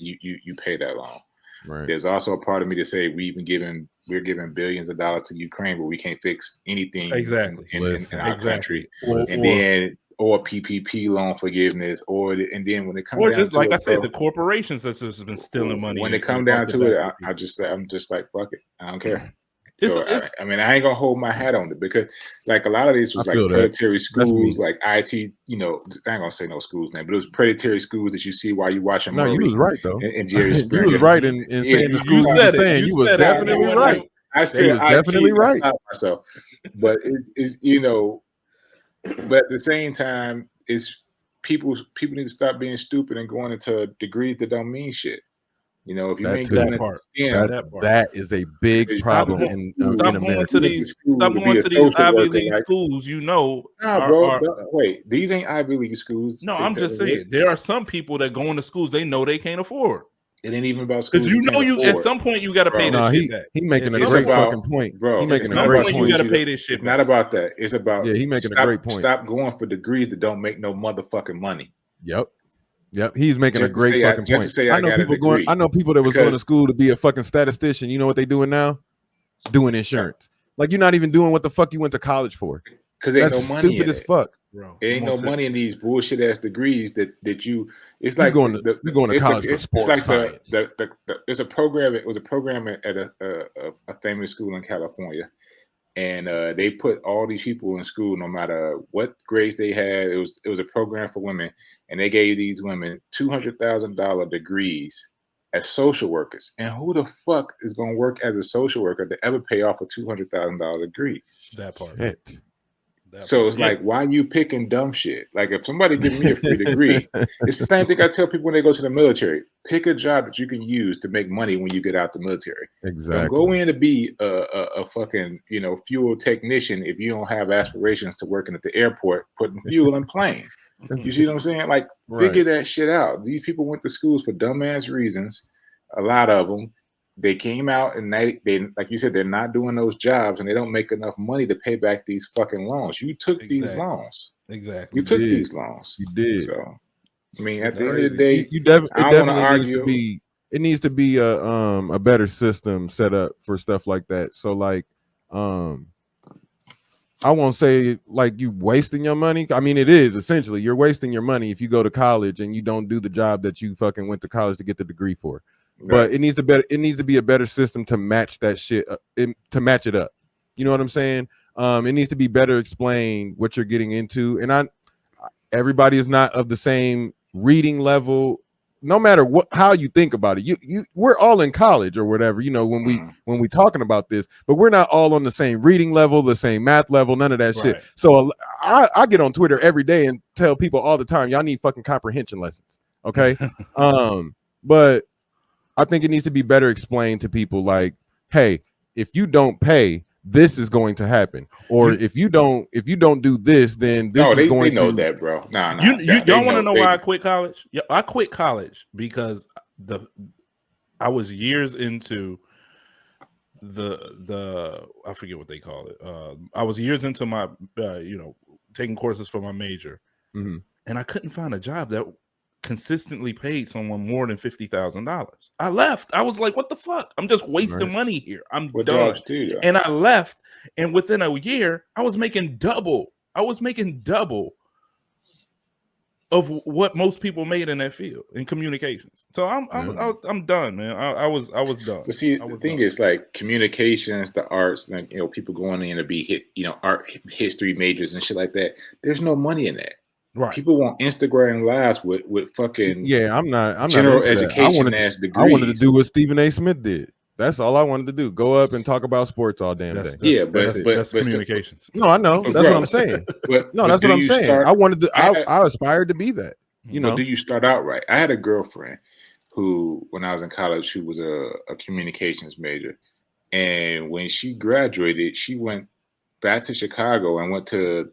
that loan. Right. There's also a part of me to say we're giving billions of dollars to Ukraine, but we can't fix anything in our country. Or PPP loan forgiveness, and then when it comes down just to like it, I said, the corporations that's just been stealing money. When it comes down to it, I'm just like, fuck it, I don't care. So I mean, I ain't gonna hold my hat on it because, like, a lot of these was like predatory schools, like IT. You know, I ain't gonna say no schools name, but it was predatory schools that you see while you watching. No, you was right though. And Jerry Springer. You was right in saying the schools. You was definitely right. I said definitely right. Myself, but it's you know, but at the same time, it's people need to stop being stupid and going into degrees that don't mean shit. You know, if you ain't going that part, that is a big problem in America. Stop going to these Ivy League schools. You know, wait, these ain't Ivy League schools. No, I'm just saying there are some people that go into schools they know they can't afford. It ain't even about schools. Because you know at some point you got to pay this shit back. He making a great fucking point, bro. He making a great point. You got to pay this shit. It's not about that. It's about he making a great point. Stop going for degrees that don't make no motherfucking money. Yep, he's making a great fucking point. I know people that was going to school to be a fucking statistician. You know what they doing now? Doing insurance. Like you're not even doing what the fuck you went to college for. Because ain't no money. Stupid as fuck. Bro, ain't no money in these bullshit ass degrees that you. It's like you're going to college for sports. It's like there's a program. It was a program at a famous school in California, and they put all these people in school, no matter what grades they had. It was a program for women, and they gave these women $200,000 degrees as social workers. And who the fuck is going to work as a social worker to ever pay off a $200,000 degree? That part. So it's like, why are you picking dumb shit? Like, if somebody gives me a free degree, it's the same thing I tell people when they go to the military. Pick a job that you can use to make money when you get out the military. Exactly. Don't go in to be a fucking, fuel technician if you don't have aspirations to working at the airport putting fuel in planes. You see what I'm saying? Like, figure that shit out. These people went to schools for dumbass reasons. A lot of them. They came out and they like you said, they're not doing those jobs and they don't make enough money to pay back these fucking loans. You took these loans. Exactly. You took these loans. You did. So, I mean, at the end of the day, I don't want to argue. It needs to be a better system set up for stuff like that. So like, I won't say like you wasting your money. I mean, it is essentially you're wasting your money if you go to college and you don't do the job that you fucking went to college to get the degree for. But it needs to be a better system to match that shit, to match it up. You know what I'm saying? It needs to be better explained what you're getting into. And everybody is not of the same reading level, no matter how you think about it. We're all in college or whatever, when we talking about this, but we're not all on the same reading level, the same math level, none of that shit. So I get on Twitter every day and tell people all the time, y'all need fucking comprehension lessons. Okay. But I think it needs to be better explained to people like, hey, if you don't pay, this is going to happen. Or if you don't do this, then this is going to. They know that, bro. No. Y'all want to know why I quit college? Yeah, I quit college because I was years into the I forget what they call it. I was years into my taking courses for my major, and I couldn't find a job that consistently paid someone more than $50,000. I left. I was like, what the fuck? I'm just wasting money here. I'm done. And I left. And within a year, I was making double. Of what most people made in that field in communications. So I'm done, man. I was done. But see, the thing is, like, communications, the arts, like, people going in to be art history majors and shit like that. There's no money in that. Right. People want Instagram lives with fucking I'm not general education as degrees. I wanted to do what Stephen A. Smith did. That's all I wanted to do. Go up and talk about sports all damn day. That's communications. No, I know. That's what I'm saying. That's what I'm saying. I wanted to. I aspired to be that. Do you start out right? I had a girlfriend who, when I was in college, who was a communications major, and when she graduated, she went back to Chicago and went to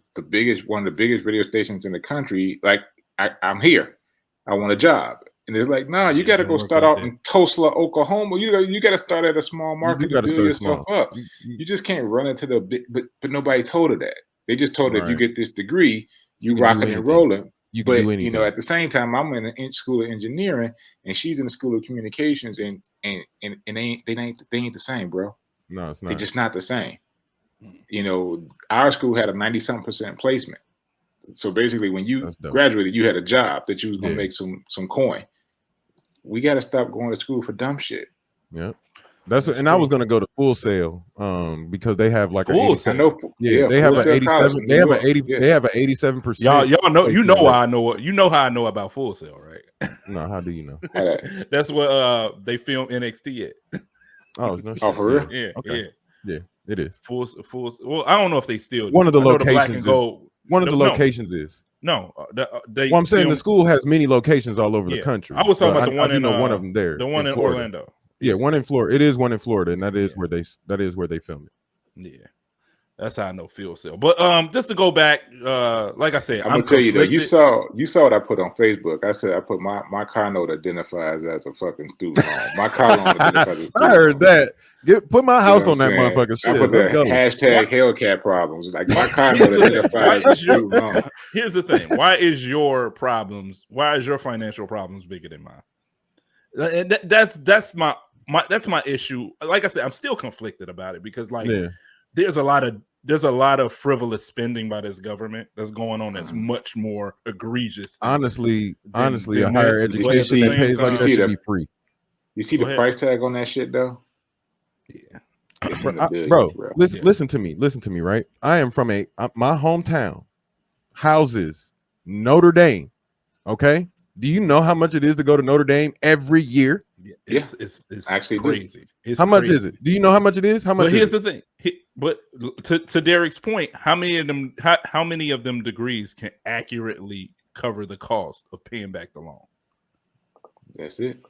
one of the biggest radio stations in the country. Like, I'm here. I want a job. And it's like, nah, you got to go start out in Tulsa, Oklahoma. You got to start at a small market to build yourself up. You just can't run into the big, but nobody told her that. They just told her if you get this degree, you rocking and rolling. you can do anything. You know, at the same time, I'm in the school of engineering, and she's in the school of communications, and they ain't the same, bro. No, it's not. They're just not the same. You know, our school had a 90-something% placement. So basically, when you graduated, you had a job that you was gonna make some coin. We got to stop going to school for dumb shit. Yeah. That's what, and I was gonna go to Full Sail, because they have like Full Sail. I know, they have an 87. They have an 80. They have an 87%. Y'all know, you know why I know. You know how I know about Full Sail, right? No, how do you know? That's what they film NXT at. Oh, no shit. Oh, for real? Yeah, okay. Yeah, it is. Full. Well, I don't know if they still. One of the locations is. No, well, I'm saying the school has many locations all over the country. I was talking about the one in one of them there. The one in Orlando. Yeah, one in Florida. It is one in Florida, and that is where they film it. Yeah, that's how I know Full Sail. But just to go back, like I said, I'm gonna tell you that you saw what I put on Facebook. I said I put my car note identifies as a fucking student loan. My car loan identifies as a student I heard loan. that. Put my house on that motherfucker. Shit. I put that hashtag Hellcat problems. Like my car note identifies as a student loan. Here's the thing: why is your financial problems bigger than mine? And that's my issue. Like I said, I'm still conflicted about it because there's a lot of frivolous spending by this government that's going on that's much more egregious. Honestly, a higher education that pays like that should be free. You see the price tag on that shit though? Yeah. Bro, listen to me, right? I am from my hometown houses Notre Dame. Okay? Do you know how much it is to go to Notre Dame every year? It's actually crazy. How much is it? Do you know how much it is? How much? But here's the thing. But to Derek's point, how many of them degrees can accurately cover the cost of paying back the loan? That's it.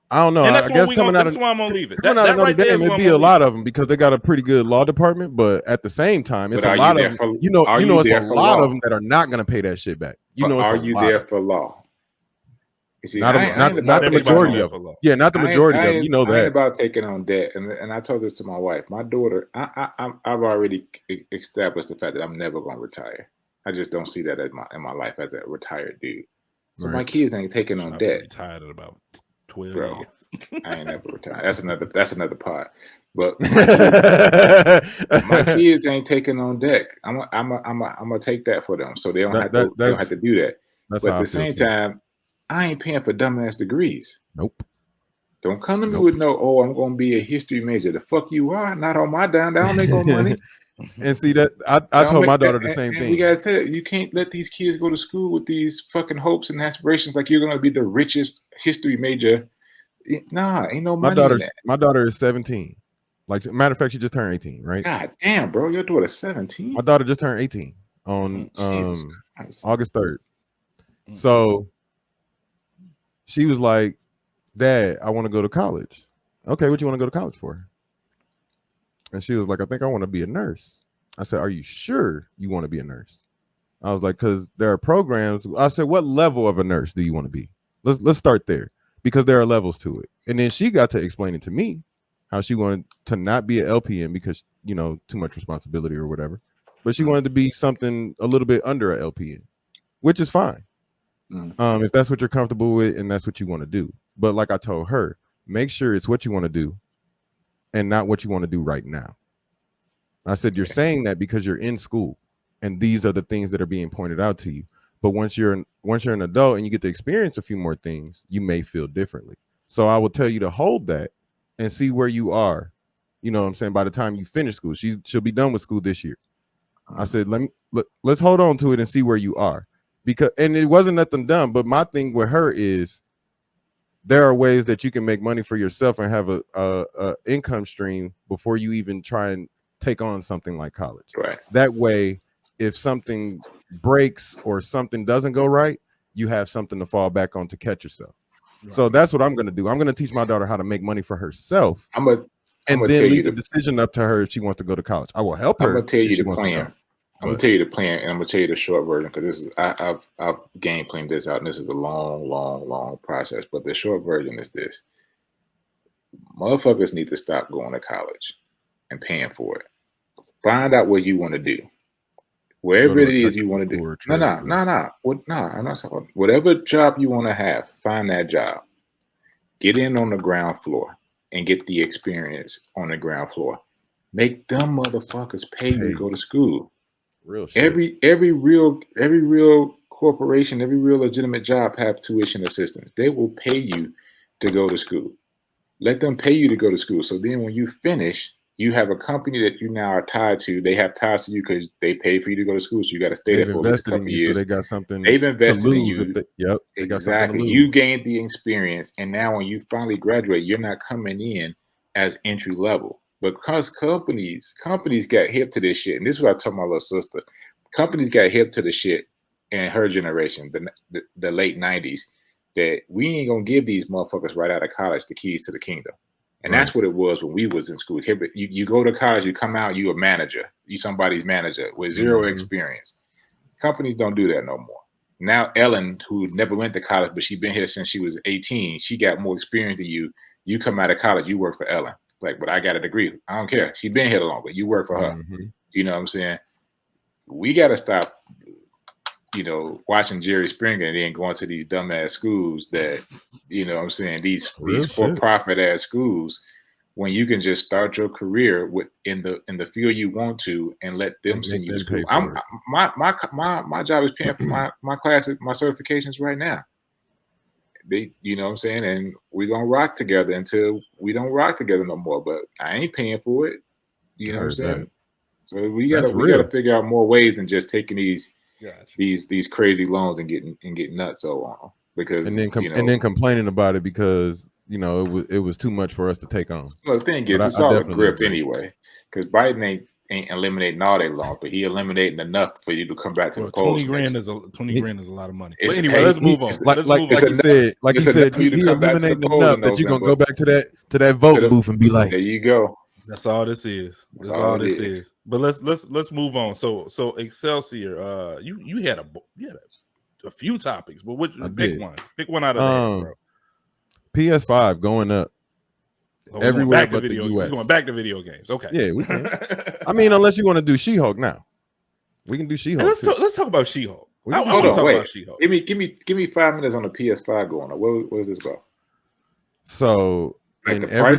I don't know. I guess that's why I'm gonna leave it. Coming out of Notre Dame, it'd be a lot of them because they got a pretty good law department. But at the same time, it's a lot of them. You know, it's a lot of them that are not gonna pay that shit back. You know, are you there for law? See, not the majority of them. Yeah, not the majority of them. You know that. I ain't about taking on debt, and I told this to my wife. My daughter, I've already established the fact that I'm never going to retire. I just don't see that in my life as a retired dude. So my kids ain't taking on debt. Retired at about 12 years. I ain't never retired. That's another part. But my kids ain't taking on debt. I'm gonna take that for them, so they don't have to do that. But at the same time, I ain't paying for dumbass degrees. Nope. Don't come to me with I'm going to be a history major. The fuck you are. Not on my dime. That don't make no money. And see that I told my daughter the same thing. You gotta tell you can't let these kids go to school with these fucking hopes and aspirations like you're going to be the richest history major. Nah, ain't no money in that. My daughter is 17. Like, matter of fact, she just turned 18, right? God damn, bro. Your daughter's 17? My daughter just turned 18 on August 3rd. So she was like, Dad, I want to go to college. Okay, what you want to go to college for? And she was like, I think I want to be a nurse. I said, are you sure you want to be a nurse? I was like, because there are programs. I said, what level of a nurse do you want to be? Let's start there, because there are levels to it. And then she got to explain it to me how she wanted to not be an LPN because, too much responsibility or whatever. But she wanted to be something a little bit under an LPN, which is fine. If that's what you're comfortable with and that's what you want to do. But like I told her, make sure it's what you want to do and not what you want to do right now. I said, you're saying that because you're in school and these are the things that are being pointed out to you. But once you're an adult and you get to experience a few more things, you may feel differently. So I will tell you to hold that and see where you are. You know what I'm saying? By the time you finish school, she'll be done with school this year. I said, let's hold on to it and see where you are. And it wasn't nothing dumb, but my thing with her is there are ways that you can make money for yourself and have a income stream before you even try and take on something like college. Right. That way, if something breaks or something doesn't go right, you have something to fall back on to catch yourself. Right. So that's what I'm going to do. I'm going to teach my daughter how to make money for herself. And then leave the decision up to her if she wants to go to college. I will help her. I'm going to tell you the plan. I'm gonna tell you the plan, and I'm gonna tell you the short version because this is I've game planned this out, and this is a long process. But the short version is this: motherfuckers need to stop going to college and paying for it. Find out what you want to do. Wherever it is you want to do. No. I'm not saying whatever job you want to have, find that job. Get in on the ground floor and get the experience on the ground floor. Make them motherfuckers pay you to go to school. Real shit. Every real corporation, every real legitimate job have tuition assistance. They will pay you to go to school. Let them pay you to go to school. So then when you finish, you have a company that you now are tied to. They have ties to you because they pay for you to go to school. So you got to stay there for at least a couple years. So they got something. They've invested in you. Yep. Exactly. You gained the experience. And now when you finally graduate, you're not coming in as entry level. Because companies got hip to this shit. And this is what I told my little sister. Companies got hip to the shit in her generation, the late 90s, that we ain't going to give these motherfuckers right out of college the keys to the kingdom. And that's what it was when we was in school. You go to college, you come out, you a manager. You somebody's manager with zero experience. Companies don't do that no more. Now Ellen, who never went to college, but she's been here since she was 18, she got more experience than you. You come out of college, you work for Ellen. Like, but I got a degree. I don't care. She been here long, but you work for her. You know what I'm saying? We got to stop, watching Jerry Springer and then going to these dumbass schools that, you know what I'm saying, these for-profit ass schools, when you can just start your career in the field you want to and let them send you to school. My job is paying for my classes, my certifications right now. They, you know what I'm saying, and we're gonna rock together until we don't rock together no more. But I ain't paying for it. You know what I'm saying? So we gotta figure out more ways than just taking these crazy loans and getting nuts so on. Because and then complaining about it because it was too much for us to take on. Well, the thing is, it's all a grip anyway. Because Biden ain't eliminating all day long, but he eliminating enough for you to come back to the polls. 20 grand is a lot of money. But anyway, let's move on. Like you said, he eliminating enough that you're gonna go back to that vote booth and be like, there you go. That's all this is. That's all this is. But let's move on. So Excelsior, you had a few topics, but pick one? Pick one out of that, bro. PS5 going up. Everywhere but the US. We're going back to video games. Okay. Yeah, we can. I mean, unless you want to do Shehulk now. We can do Shehulk. Let's talk about Shehulk. Hold on, wait. Give me 5 minutes on the PS5 going up. What is this about? So in every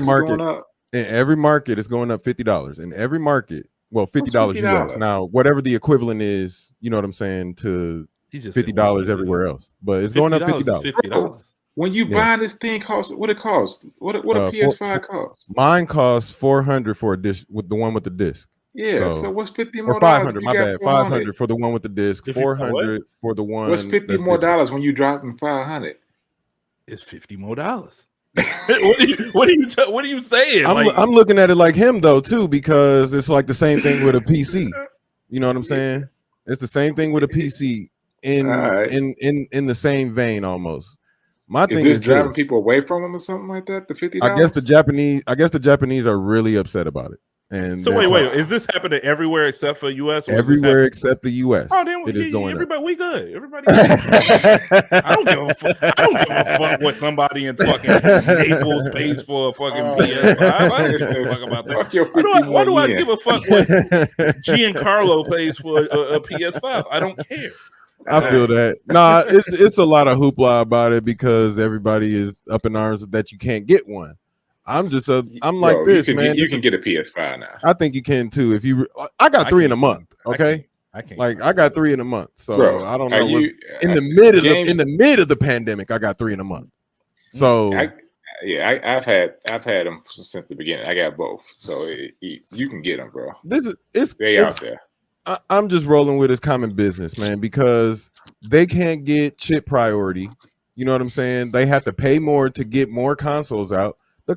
market, it's going up $50. In every market, well, $50 US. Now, whatever the equivalent is, you know what I'm saying, to $50 everywhere else. But it's going up $50. When you buy this thing, what it costs? What a PS5 costs? Mine costs $400 for a disc with the one with the disc. Yeah. So what's $50 more? Or $500. My bad. $500 for the one with the disc. $400 for the one. What's $50 more dollars when you drop them $500? It's $50 more dollars. What are you saying? I'm looking at it like him though too, because it's like the same thing with a PC. You know what I'm saying? It's the same thing with a PC in the same vein almost. My thing is driving people away from them or something like that. The $50. I guess the Japanese are really upset about it. And so wait, is this happening everywhere except for US? Everywhere except the US. Oh, then everybody, we good. Everybody. I don't give a fuck what somebody in fucking Naples pays for a fucking PS5. I don't give a fuck about that. Why do I give a fuck what Giancarlo pays for a PS5? I don't care. I feel that. Nah, it's a lot of hoopla about it because everybody is up in arms that you can't get one. I'm like this, man. You can get a PS5 now. I think you can too. I got 3 in a month. Okay, I can't. Like I got 3 in a month. So I don't know. In the mid of the pandemic, I got 3 in a month. So I've had them since the beginning. I got both. So you can get them, bro. It's out there. I'm just rolling with his common business, man, because they can't get chip priority. You know what I'm saying? They have to pay more to get more consoles out. The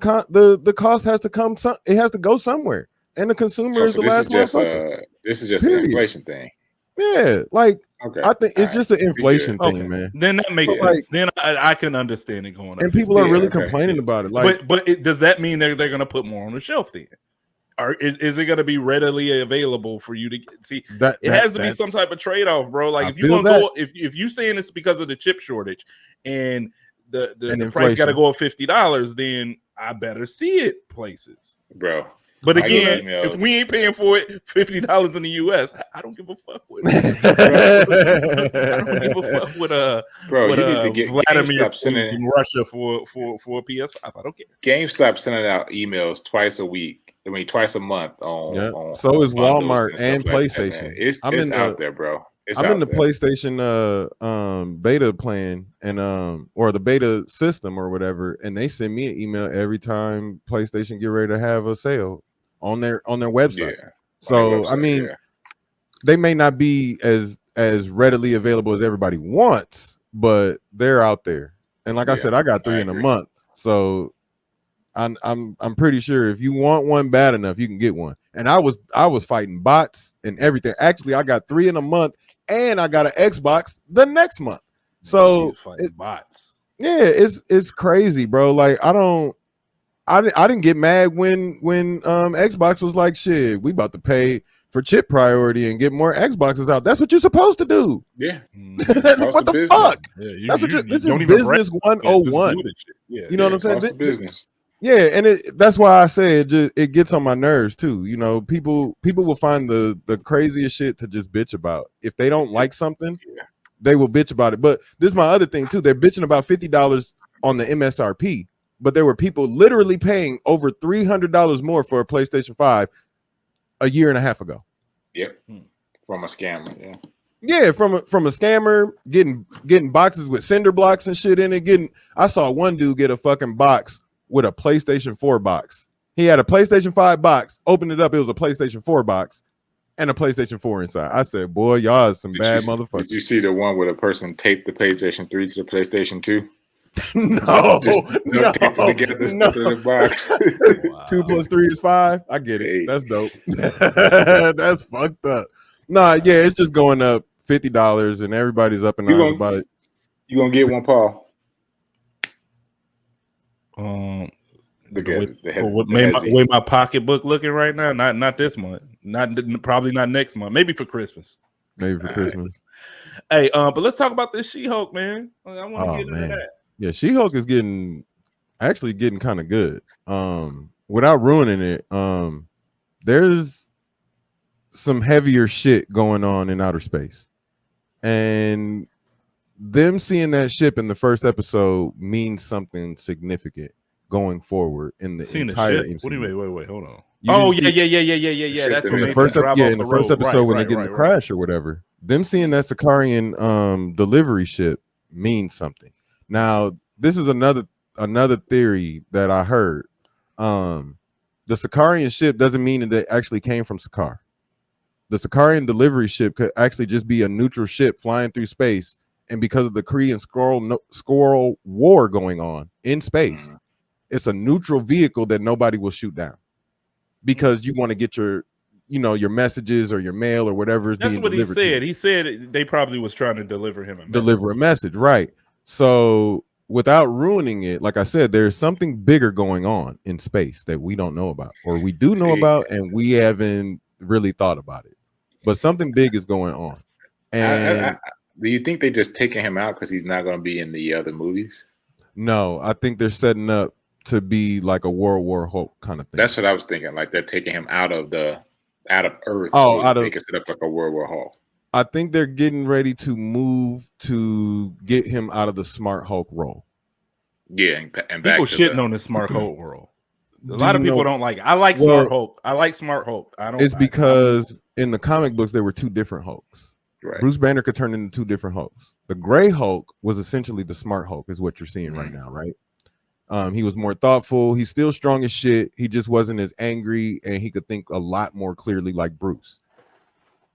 cost has to come. It has to go somewhere, and the consumer is the last motherfucker. This is just an inflation thing. Yeah, like I think it's just an inflation thing, man. Then that makes sense. Then I can understand it going up. And people are really complaining about it. Like, but does that mean they're going to put more on the shelf then? Or is it going to be readily available for you to see? It has to be some type of trade off, bro. Like if you want to go, if you saying it's because of the chip shortage and the price got to go up $50, then I better see it places, bro. But again, if we ain't paying for it $50 in the US, I don't give a fuck with it. I don't give a fuck with Vladimir in Russia for a PS5. I don't care. GameStop sending out emails twice a week. I mean, twice a month on so is Walmart and PlayStation. Like it's out there, bro. I'm in the PlayStation beta plan and or the beta system or whatever, and they send me an email every time PlayStation get ready to have a sale on their website. Yeah, so I mean, they may not be as readily available as everybody wants, but they're out there. And like I said, I got 3 in a month, so I'm pretty sure if you want one bad enough, you can get one. And I was fighting bots and everything. Actually, I got 3 in a month, and I got an Xbox the next month. So bots. Yeah, it's crazy, bro. Like I didn't get mad when Xbox was like, shit, we about to pay for chip priority and get more Xboxes out. That's what you're supposed to do. Yeah. What the fuck? Yeah, that's what this is business 101. You know what I'm saying? Business. Yeah, and that's why I say it gets on my nerves too. You know, people will find the craziest shit to just bitch about. If they don't like something, they will bitch about it. But this is my other thing too. They're bitching about $50 on the MSRP, but there were people literally paying over $300 more for a PlayStation 5 a year and a half ago. Yep, from a scammer. Yeah, from a scammer getting boxes with cinder blocks and shit in it. I saw one dude get a fucking box with a PlayStation 4 box. He had a PlayStation 5 box, opened it up, it was a PlayStation 4 box and a PlayStation 4 inside. I said, boy, y'all is some bad motherfuckers. Did you see the one where the person taped the PlayStation 3 to the PlayStation 2? No. The box. Wow. 2 plus 3 is 5. I get it. That's dope. That's fucked up. Nah, yeah, it's just going up $50 and everybody's up in arms about it. You gonna get one, Paul? The way my pocketbook looking right now, not this month, probably not next month, maybe for Christmas. Christmas. Hey, but let's talk about this Shehulk, man. I want to get into that. Yeah, Shehulk is getting kind of good. Without ruining it, there's some heavier shit going on in outer space, and them seeing that ship in the first episode means something significant going forward in the entire MCU. What do you mean? Wait, hold on. Yeah. That's in the first episode when they get in the crash or whatever. Them seeing that Sicarian delivery ship means something. Now, this is another theory that I heard. The Sicarian ship doesn't mean that it actually came from Sakaar. The Sicarian delivery ship could actually just be a neutral ship flying through space, and because of the Kree and Skrull war going on in space, it's a neutral vehicle that nobody will shoot down because you want to get your messages or your mail or whatever is being delivered. That's what he said. He said they probably was trying to deliver him a message, right? So without ruining it, like I said, there's something bigger going on in space that we don't know about, or we do know about, and we haven't really thought about it. But something big is going on. And do you think they just taking him out because he's not going to be in the other movies? No, I think they're setting up to be like a World War Hulk kind of thing. That's what I was thinking. Like they're taking him out of Earth. They can set up like a World War Hulk. I think they're getting ready to move to get him out of the Smart Hulk role. Yeah, and back people shitting on the Smart Hulk role. A lot of people don't like it. I like Smart Hulk. It's because in the comic books there were 2 different Hulks. Right. Bruce Banner could turn into 2 different Hulks. The Gray Hulk was essentially the Smart Hulk, is what you're seeing right now, right? He was more thoughtful. He's still strong as shit. He just wasn't as angry, and he could think a lot more clearly like Bruce.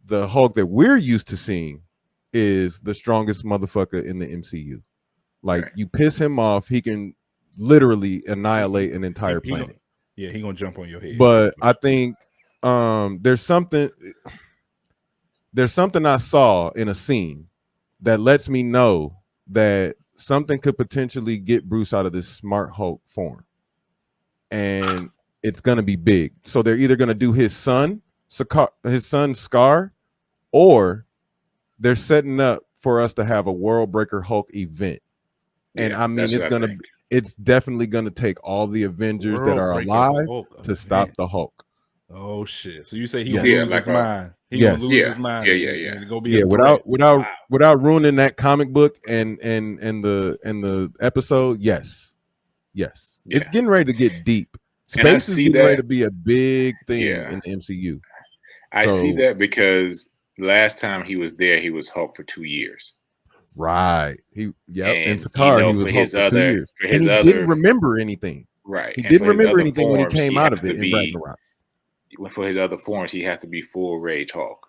The Hulk that we're used to seeing is the strongest motherfucker in the MCU. Like, you piss him off, he can literally annihilate an entire planet. He gonna jump on your head. But I think there's something I saw in a scene that lets me know that something could potentially get Bruce out of this Smart Hulk form, and it's gonna be big. So they're either gonna do his son Scar, or they're setting up for us to have a World Breaker Hulk event. And I mean, it's definitely gonna take all the Avengers that are alive to stop the Hulk. Oh shit! So you say he Yeah. gonna Yeah, lose like his mind? He Yes. gonna lose Yeah. his mind? Yeah, and it's gonna be Yeah, a threat. Wow. without ruining that comic book and the episode. Yes. Yeah. It's getting ready to get deep. And I Space is see getting ready that. to be a big thing Yeah. in the MCU. I see So- that because last time he was there, he was Hulk for 2 years. Right. And And, Sakaar, you know, he was for Hulk his for 2 other- years. for And his he other- didn't remember anything. Right. He And didn't for his remember other anything when he forms, came out has of it to in be- Ragnarok. For his other forms, he has to be full rage Hulk.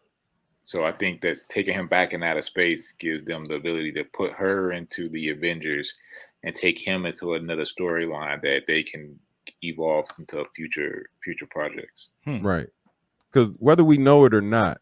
So I think that taking him back in outer space gives them the ability to put her into the Avengers and take him into another storyline that they can evolve into future projects. Right. Because whether we know it or not,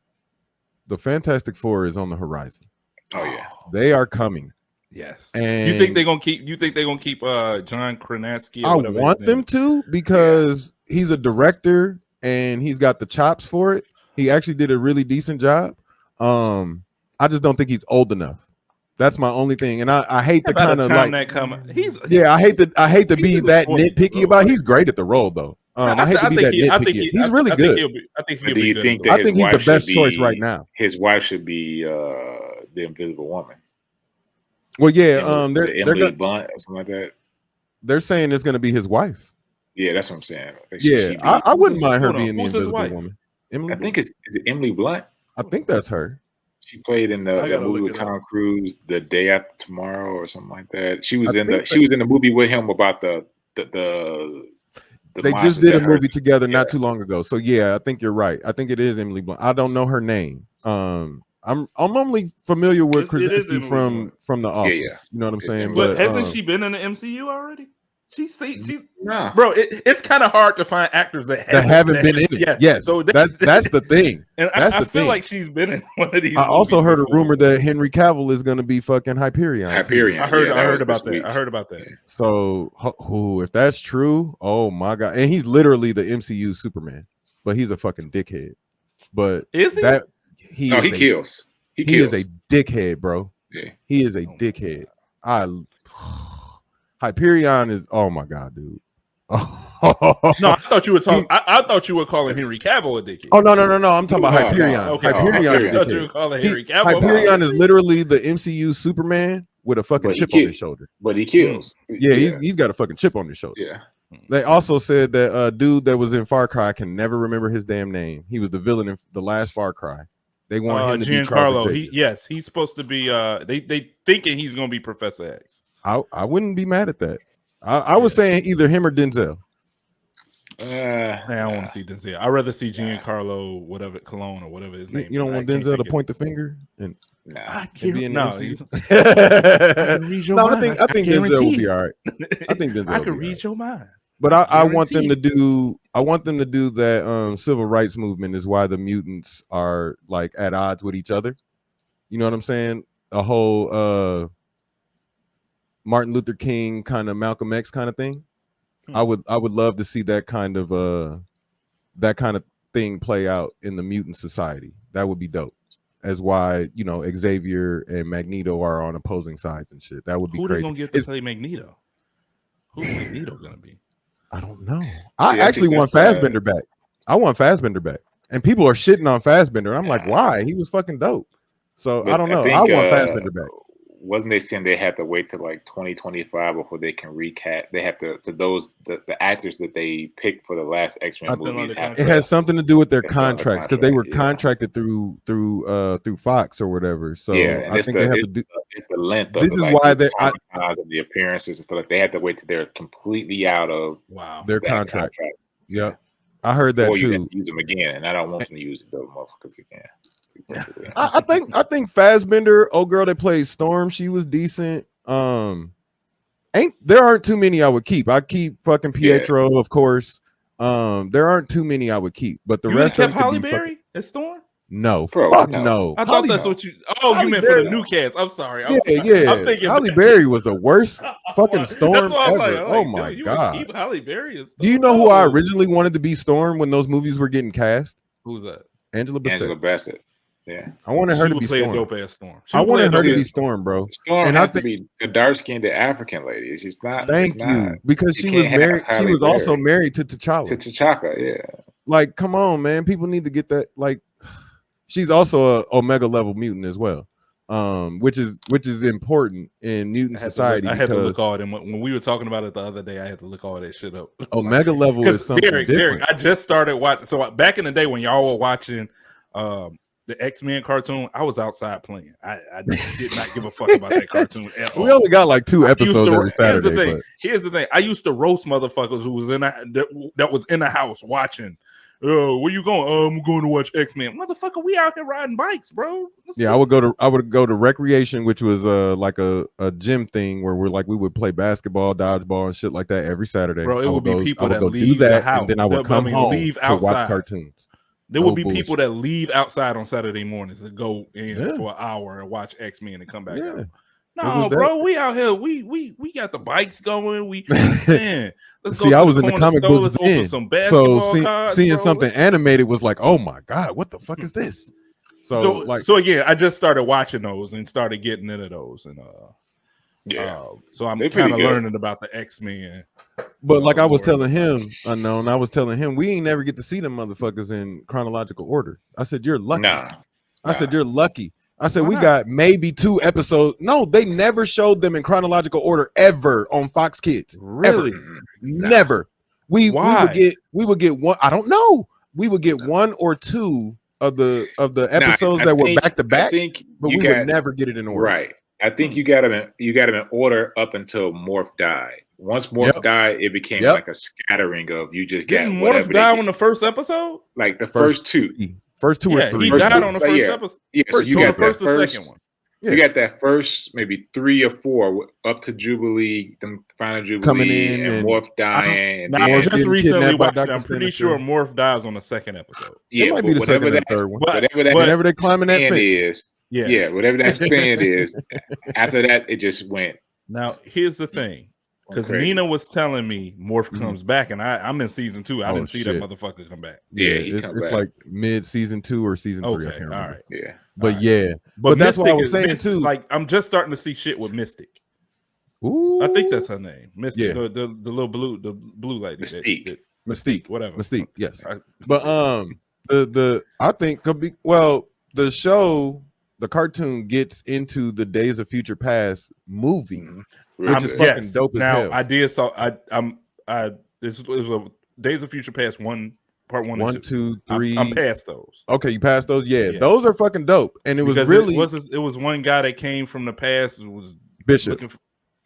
the Fantastic Four is on the horizon. Oh yeah, They are coming. Yes. And You think they're gonna keep? You think they're gonna keep John Krasinski? Or I whatever want his name them is? to because he's a director and he's got the chops for it. He actually did a really decent job. I just don't think he's old enough. That's my only thing. And I hate to By the kind of time like that come, he's I hate to be in his that 40s, nitpicky bro. about. He's great at the role though. I hate to be that nitpicky. He's really good. I think But he'll do be you good think at the that I his think he's the wife should best choice be- right now. His wife should be the Invisible Woman? Well, yeah, Emily Blunt or something like that. they're saying it's going to be his wife. Yeah, that's what I'm saying. Like, Yeah, she be- I wouldn't his- mind her hold on, being the who's his Invisible wife? Woman. Emily, I think is it Emily Blunt? I think that's her. She played in I the gotta movie look with it up. Tom Cruise, The Day After Tomorrow, or something like that. She was I in think the movie with him about the They just monsters did a that hurt. movie together not too long ago. So yeah, I think you're right. I think it is Emily Blunt. I don't know her name. I'm only familiar with It is Krasinski Emily from The Office. yeah. You know what I'm It's saying? Emily But But hasn't she been in the MCU already? She, Nah. bro. It's kind of hard to find actors that haven't been in it. Yes, so that's the thing. And That's I the feel thing. like she's been in one of these. I also movies heard a before. rumor that Henry Cavill is going to be fucking Hyperion. too. Hyperion. I heard. Yeah, I that heard was about this week. that. I heard about that. So, if that's true, oh my god! And he's literally the MCU Superman, but he's a fucking dickhead. But Is he? He No, is he a- kills. He He kills. is a dickhead, bro. Yeah. He is a dickhead. Hyperion is. Oh my god, dude. No, I thought you were talking. I thought you were calling Henry Cavill a dickhead. Oh no! I'm talking about Oh, Hyperion. Okay, Hyperion. I is a thought you dickhead. were calling Henry Cavill. Hyperion is literally the MCU Superman with a fucking But he chip on his kills. shoulder. But he kills. Yeah, he's got a fucking chip on his shoulder. yeah. They also said that dude that was in Far Cry, I can never remember his damn name. He was the villain in the last Far Cry. They want him to be Charles Giancarlo. Xavier. He's supposed to be. They thinking he's gonna be Professor X. I wouldn't be mad at that. I was saying either him or Denzel. Man, I don't want to see Denzel. I'd rather see Giancarlo, whatever Cologne or whatever his name. You don't is. want I can't Denzel to think of point the finger and Nah. I be in the no, MCU? I can read your No, mind. I think Denzel will guarantee be it. all right. I think Denzel I will can be read all right. your mind. But I want them to guarantee. do. I want them to do that. Civil rights movement is why the mutants are like at odds with each other. You know what I'm saying? A whole Martin Luther King kind of Malcolm X kind of thing. I would love to see that kind of thing play out in the mutant society. That would be dope. As why Xavier and Magneto are on opposing sides and shit. That would be Who crazy. they gonna get to play Magneto? Who's Magneto gonna be? I don't know. I Yeah, I actually think want that's Fassbender back. I want Fassbender back. And people are shitting on Fassbender. I'm like, why? He was fucking dope. So But I don't know. I think, want Fassbender back. Wasn't they saying they have to wait till like 2025 before they can recast? They have to, for those the actors that they picked for the last X-Men I've been movies. under Have It to, has something to do with their It's not a contracts because they were contract, yeah. contracted through Fox or whatever. So yeah, and I it's think the, they have it's, to do. it's the length of This it, is like, why the they times and the appearances and stuff. Like they have to wait till they're completely out of Wow. their that contract. Yeah, I heard that or you have too. to use them again, and I don't want them to use it though, motherfuckers again. I think Fassbender, old girl that plays Storm, she was decent. There aren't too many I would keep. I keep fucking Pietro, of course. There aren't too many I would keep, but the You rest kept of them Halle could be Berry as Storm? no, Bro, fuck no. no. I thought that's what you. Oh, Halle you meant for Berry. the new cast. I'm sorry. I'm Yeah, sorry. yeah. I'm thinking Halle Berry was the worst fucking Storm That's what I was ever. like. Oh my you god. Would keep Halle Berry as Storm? Do you know who I Oh. originally wanted to be Storm when those movies were getting cast? Who's that? Angela Bassett. Angela Bassett. Yeah, I wanted her She to would be play Storm. a dope ass Storm. I wanted her to dope be ass Storm, bro. Storm And I has think- to be a dark-skinned African lady. She's not. Thank it's you, not, because you she was can't have married. She Halle was also Berry. married to T'Challa. To T'Chaka, yeah. Like, come on, man. People need to get that. Like, she's also a Omega level mutant as well, which is important in mutant society. I had to look all them when we were talking about it the other day. I had to look all that shit up. Omega level is something different. Derek, I just started watching. So back in the day when y'all were watching the X-Men cartoon, I was outside playing. I did not give a fuck about that cartoon at all. We only got like 2 episodes every Saturday. Here's the thing. I used to roast motherfuckers who was that was in the house watching. Where you going? I'm going to watch X-Men. Motherfucker, we out here riding bikes, bro. I would go to recreation, which was like a gym thing where we would play basketball, dodgeball, and shit like that every Saturday. Bro, it would be people that leave the house, and then I would come home to watch cartoons. There would be people that leave outside on Saturday mornings to go in for an hour and watch X-Men and come back out. No, bro, we out here. We got the bikes going. Let's see. Go I was in the comic books then, some basketball cards, seeing something animated was like, oh my god, what the fuck is this? So again, I just started watching those and started getting into those, and so I'm kind of learning about the X-Men. But like I was telling him, we ain't never get to see them motherfuckers in chronological order. I said, you're lucky. I said, you're lucky. I said, we got maybe 2 episodes. No, they never showed them in chronological order ever on Fox Kids. Really? Never. We would get one. I don't know. We would get 1 or 2 of the episodes that were back to back, but we would never get it in order. Right. I think you got them in order up until Morph died. Once Morph died, it became like a scattering of you just got Morph die on the first episode? Like the first 2. First 2 or 3. He died on the first episode. Yeah, so you got the second one. Yeah. You got that first maybe 3 or 4 up to Jubilee, them final Jubilee, coming in and Morph dying. I just recently watched it. I'm pretty sure Morph dies on the second episode. Yeah, it might be the second and third one. Whatever they climbing that fence is. Yeah, whatever that stand is. After that, it just went. Now, here's the thing. Because Nina was telling me Morph comes back, and I'm in season 2. I didn't see that motherfucker come back. Yeah, it's like mid season 2 or season 3. I can't remember. All right. Yeah. But that's what I was saying too. Like I'm just starting to see shit with Mystic. Ooh. I think that's her name. Mystic. Yeah. The little blue lady. Mystique. Whatever. Mystique. Yes. But I think could be the show. The cartoon gets into the Days of Future Past movie, which is fucking dope as hell. I did this was a Days of Future Past 1, part 1 and 2, 3. I'm past those. Okay, you passed those. Yeah, those are fucking dope. And it was it was one guy that came from the past. It was Bishop.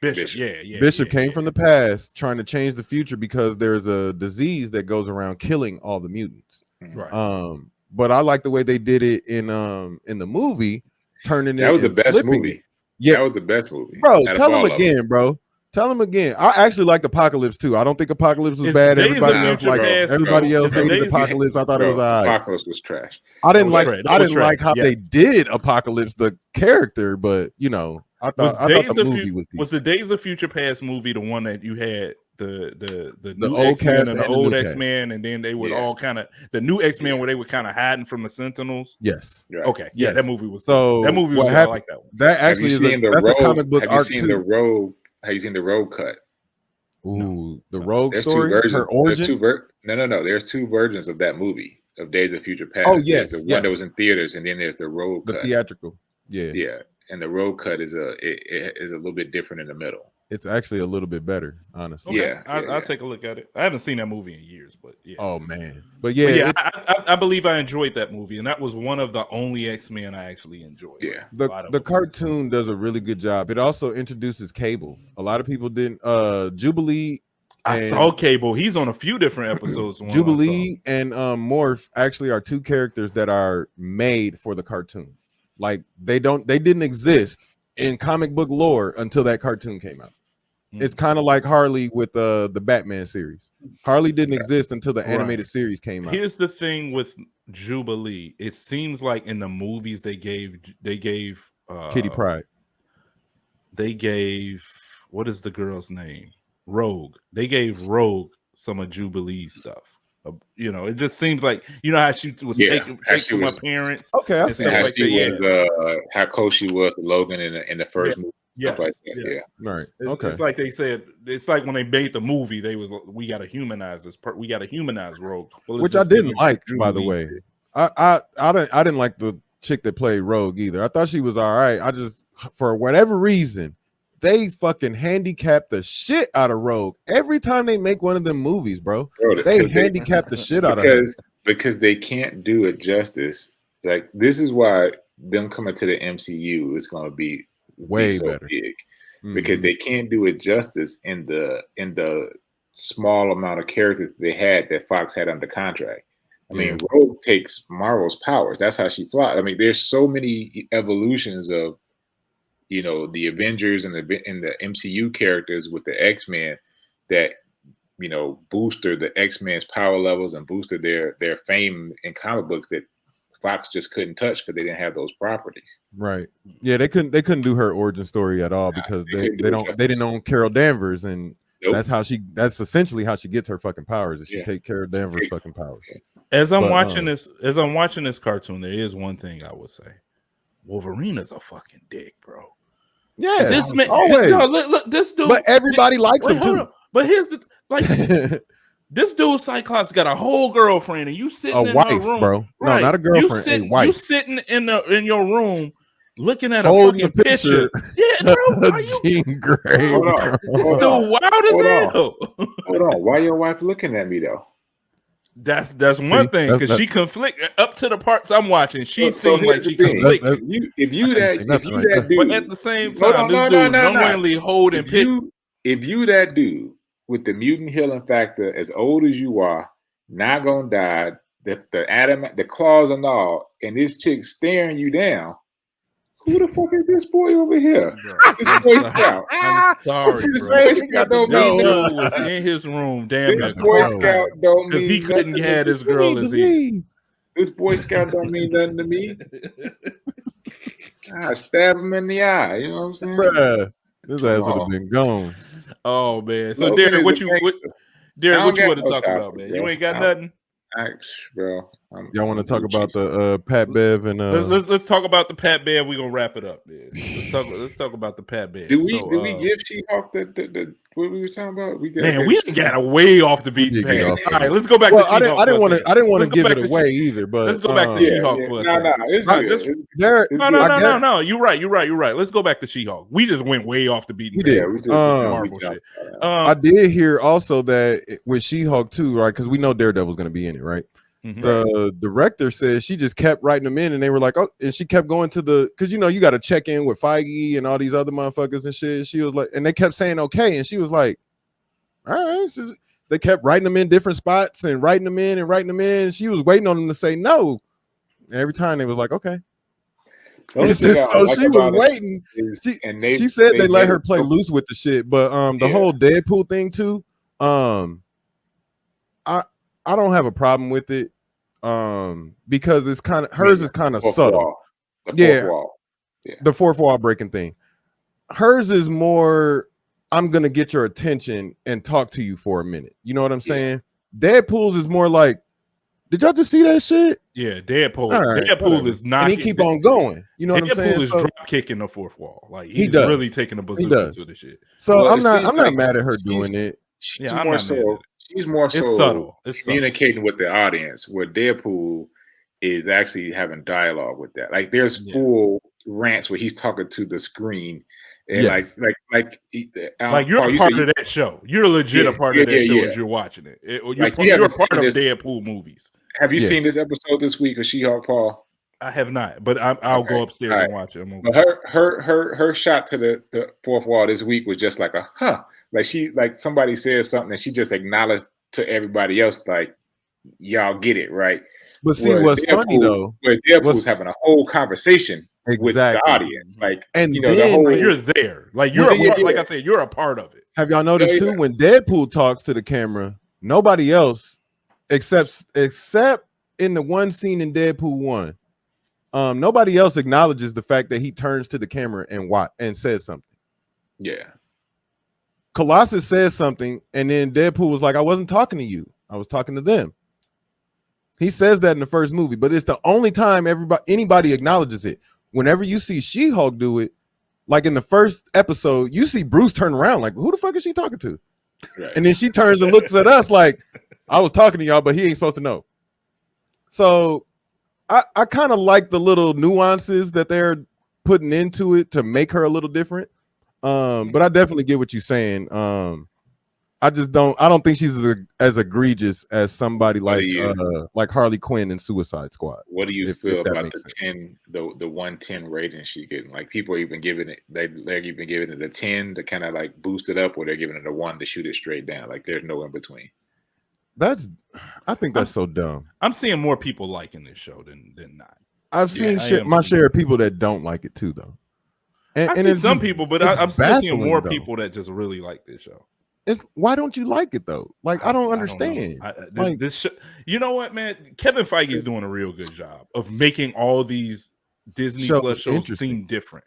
Bishop. Yeah. Bishop came from the past, trying to change the future because there's a disease that goes around killing all the mutants. Right. But I like the way they did it in the movie, turning it. That was the best movie. Yeah, that was the best movie. Bro, tell him again, bro. Tell him again. I actually liked Apocalypse too. I don't think Apocalypse was bad. Everybody else hated Apocalypse. I thought it was Apocalypse was trash. I didn't like how they did Apocalypse, the character, but I thought the movie was the Days of Future Past movie the one that you had the new old X-Men and the old X-Men, and then they would all kind of the new X-Men where they were kind of hiding from the Sentinels. Yes. Right. Okay. Yeah, that movie was I like that one. That actually is a comic book arc too. Have you seen the Rogue cut? Ooh, the Rogue story. Her origin. No. There's 2 versions of that movie of Days of Future Past. Oh yes, there's the one that was in theaters, and then there's the Rogue cut, the theatrical. Yeah. And the Rogue cut is a little bit different in the middle. It's actually a little bit better, honestly. Okay. I'll take a look at it. I haven't seen that movie in years, but yeah. Oh man, I believe I enjoyed that movie, and that was one of the only X-Men I actually enjoyed. Yeah, the cartoon does a really good job. It also introduces Cable. A lot of people didn't. Jubilee. I saw Cable. He's on a few different episodes. Jubilee and Morph actually are 2 characters that are made for the cartoon. Like they didn't exist in comic book lore until that cartoon came out. It's kind of like Harley with the Batman series. Harley didn't exist until the animated series came out. Here's the thing with Jubilee. It seems like in the movies they gave Kitty Pryde. They gave, what is the girl's name? Rogue. They gave Rogue some of Jubilee's stuff. It just seems like how she was taken from her parents. Okay, I see how close she was to Logan in the first movie. stuff like that. Yes. Yeah, right. It's like they said. It's like when they made the movie, we got to humanize this. We got to humanize Rogue, which I didn't like, by the way. I didn't like the chick that played Rogue either. I thought she was all right. I just, for whatever reason, they fucking handicap the shit out of Rogue every time they make one of them movies, bro. They handicap the shit out of her because they can't do it justice. Like, this is why them coming to the MCU is going to be way so better big, because they can't do it justice in the small amount of characters they had that Fox had under contract. I mean, Rogue takes Marvel's powers. That's how she flies. I mean, there's so many evolutions of, you know, the Avengers and the MCU characters with the X-Men that, you know, boosted the X-Men's power levels and boosted their fame in comic books that Fox just couldn't touch because they didn't have those properties. Right. Yeah, they couldn't do her origin story at all because they didn't own Carol Danvers, and that's essentially how she gets her fucking powers. Is she take Carol Danvers' fucking powers. As I'm watching this cartoon, there is one thing I would say: Wolverine is a fucking dick, bro. Yeah, this man. Always. Look, this dude. But everybody likes him too. But here's the this dude Cyclops got a whole girlfriend, and you sitting in wife, her room, bro. Right. No, not a girlfriend. A wife. You sitting in your room, looking at a fucking picture. Yeah, bro. Jean Grey. Hold on. This dude wild as hell. Hold on. Why your wife looking at me though? That's one thing, because she conflict up to the parts I'm watching. She seems like she conflict. If you that dude, but at the same time, this dude knowingly holding if you that dude with the mutant healing factor, as old as you are, not gonna die, the claws and all, and this chick staring you down. Who the fuck is this boy over here? This Boy Scout. I'm sorry, bro. This Boy Scout don't mean nothing. Was in his room, damn this Boy Scout don't mean because he couldn't get his girl as he. This Boy Scout don't mean nothing to me. I stab him in the eye. You know what I'm saying? Bruh, this ass would have been gone. Oh man. So Derek, what you want to talk about, man? You ain't got nothing. Bro, y'all want to talk about the Pat Bev and let's talk about the Pat Bev. We're gonna wrap it up, man. Let's talk about the Pat Bev. Did we give Shehulk the what we were talking about? We got way off the beaten path. All right, let's go back to Shehulk. I didn't want to give it away either, but let's go back to Shehulk for a second. No. You're right. Let's go back to Shehulk. We just went way off the beaten path. We did. Marvel shit. I did hear also that with Shehulk too, right? Because we know Daredevil's going to be in it, right? Mm-hmm. The director says she just kept writing them in, and they were like, oh, and she kept going to because you got to check in with Feige and all these other motherfuckers and shit. She was like, and they kept saying okay, and she was like, all right. They kept writing them in different spots and writing them in. And she was waiting on them to say no. And every time they was like, okay. So she was waiting. She said they let her play loose with the shit, but the whole Deadpool thing too. I don't have a problem with it because it's kind of hers is kind of subtle. The fourth wall breaking thing. Hers is more, I'm gonna get your attention and talk to you for a minute. You know what I'm saying? Deadpool's is more like, did y'all just see that shit? Yeah, Deadpool. Right, Deadpool is not. And he keep on going. You know what I'm saying? Deadpool is drop kicking the fourth wall. Like he's really taking a position to the shit. So I'm not mad at her doing it. She's more so subtle. Communicating with the audience, where Deadpool is actually having dialogue with that. Like there's full rants where he's talking to the screen, and you're a part of that show. You're legit a part of that show as you're watching it. You're a part of Deadpool movies. Have you seen this episode this week of Shehulk, Paul? I have not, but I'll go upstairs and watch it. Her shot to the fourth wall this week was just like a huh. Like somebody says something and she just acknowledged to everybody else, like, y'all get it, right? But see, what's funny though, where Deadpool's having a whole conversation with the audience, like, and you're there, like you're like I said, you're a part of it. Have y'all noticed too, when Deadpool talks to the camera, nobody else except in the one scene in Deadpool 1, nobody else acknowledges the fact that he turns to the camera and says something. Yeah. Colossus says something, and then Deadpool was like, I wasn't talking to you. I was talking to them. He says that in the first movie, but it's the only time anybody acknowledges it. Whenever you see She-Hulk do it, like in the first episode, you see Bruce turn around like, who the fuck is she talking to? Right. And then she turns and looks at us like, I was talking to y'all, but he ain't supposed to know. So I kind of like the little nuances that they're putting into it to make her a little different. But I definitely get what you're saying. I don't think she's as egregious as somebody like Harley Quinn in Suicide Squad. What do you feel about the 110 rating she's getting? Like people are even giving it, they're even giving it a 10 to kind of like boost it up, or they're giving it a 1 to shoot it straight down. Like there's no in between. I think that's so dumb. I'm seeing more people liking this show than not. I've seen my share of people that don't like it too, though. I see some people, but I'm still seeing more people that just really like this show. Why don't you like it though? Like I don't understand. This show, you know what, man? Kevin Feige is doing a real good job of making all these Disney Plus shows seem different.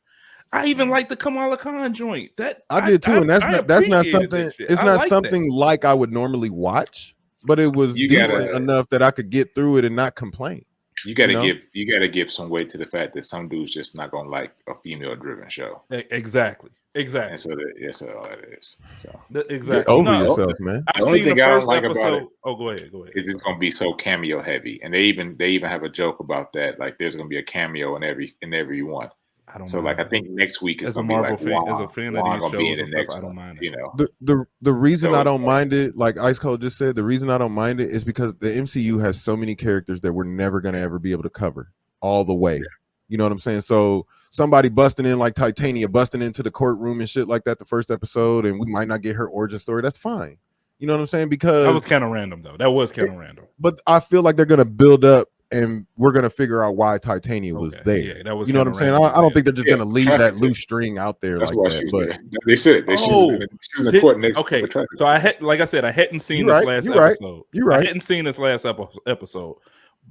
I even like the Kamala Khan joint. That I did too, and that's not something. It's not something like I would normally watch, but it was decent enough that I could get through it and not complain. You gotta give some weight to the fact that some dude's just not gonna like a female driven show. Exactly. And so that's all that is. So exactly. Get over yourself, man. The only thing I don't like about it. Oh, go ahead. Is it's gonna be so cameo heavy, and they even have a joke about that. Like there's gonna be a cameo in every one. I don't. So like I think next week is gonna be like as a fan of these shows and stuff, I don't mind it. You know, the reason I don't mind it, like Icekold just said, the reason I don't mind it is because the MCU has so many characters that we're never gonna ever be able to cover all the way. Yeah. You know what I'm saying? So somebody busting in like Titania, busting into the courtroom and shit like that the first episode, and we might not get her origin story. That's fine. You know what I'm saying? Because that was kind of random though. That was kind of random. But I feel like they're gonna build up and we're gonna figure out why Titania was there. Yeah, that was, you know what I'm saying? I don't think they're just gonna leave that loose string out there. That's like that. But they said she was in the court next. Okay, so I hadn't seen this last episode. You're right. I hadn't seen this last episode,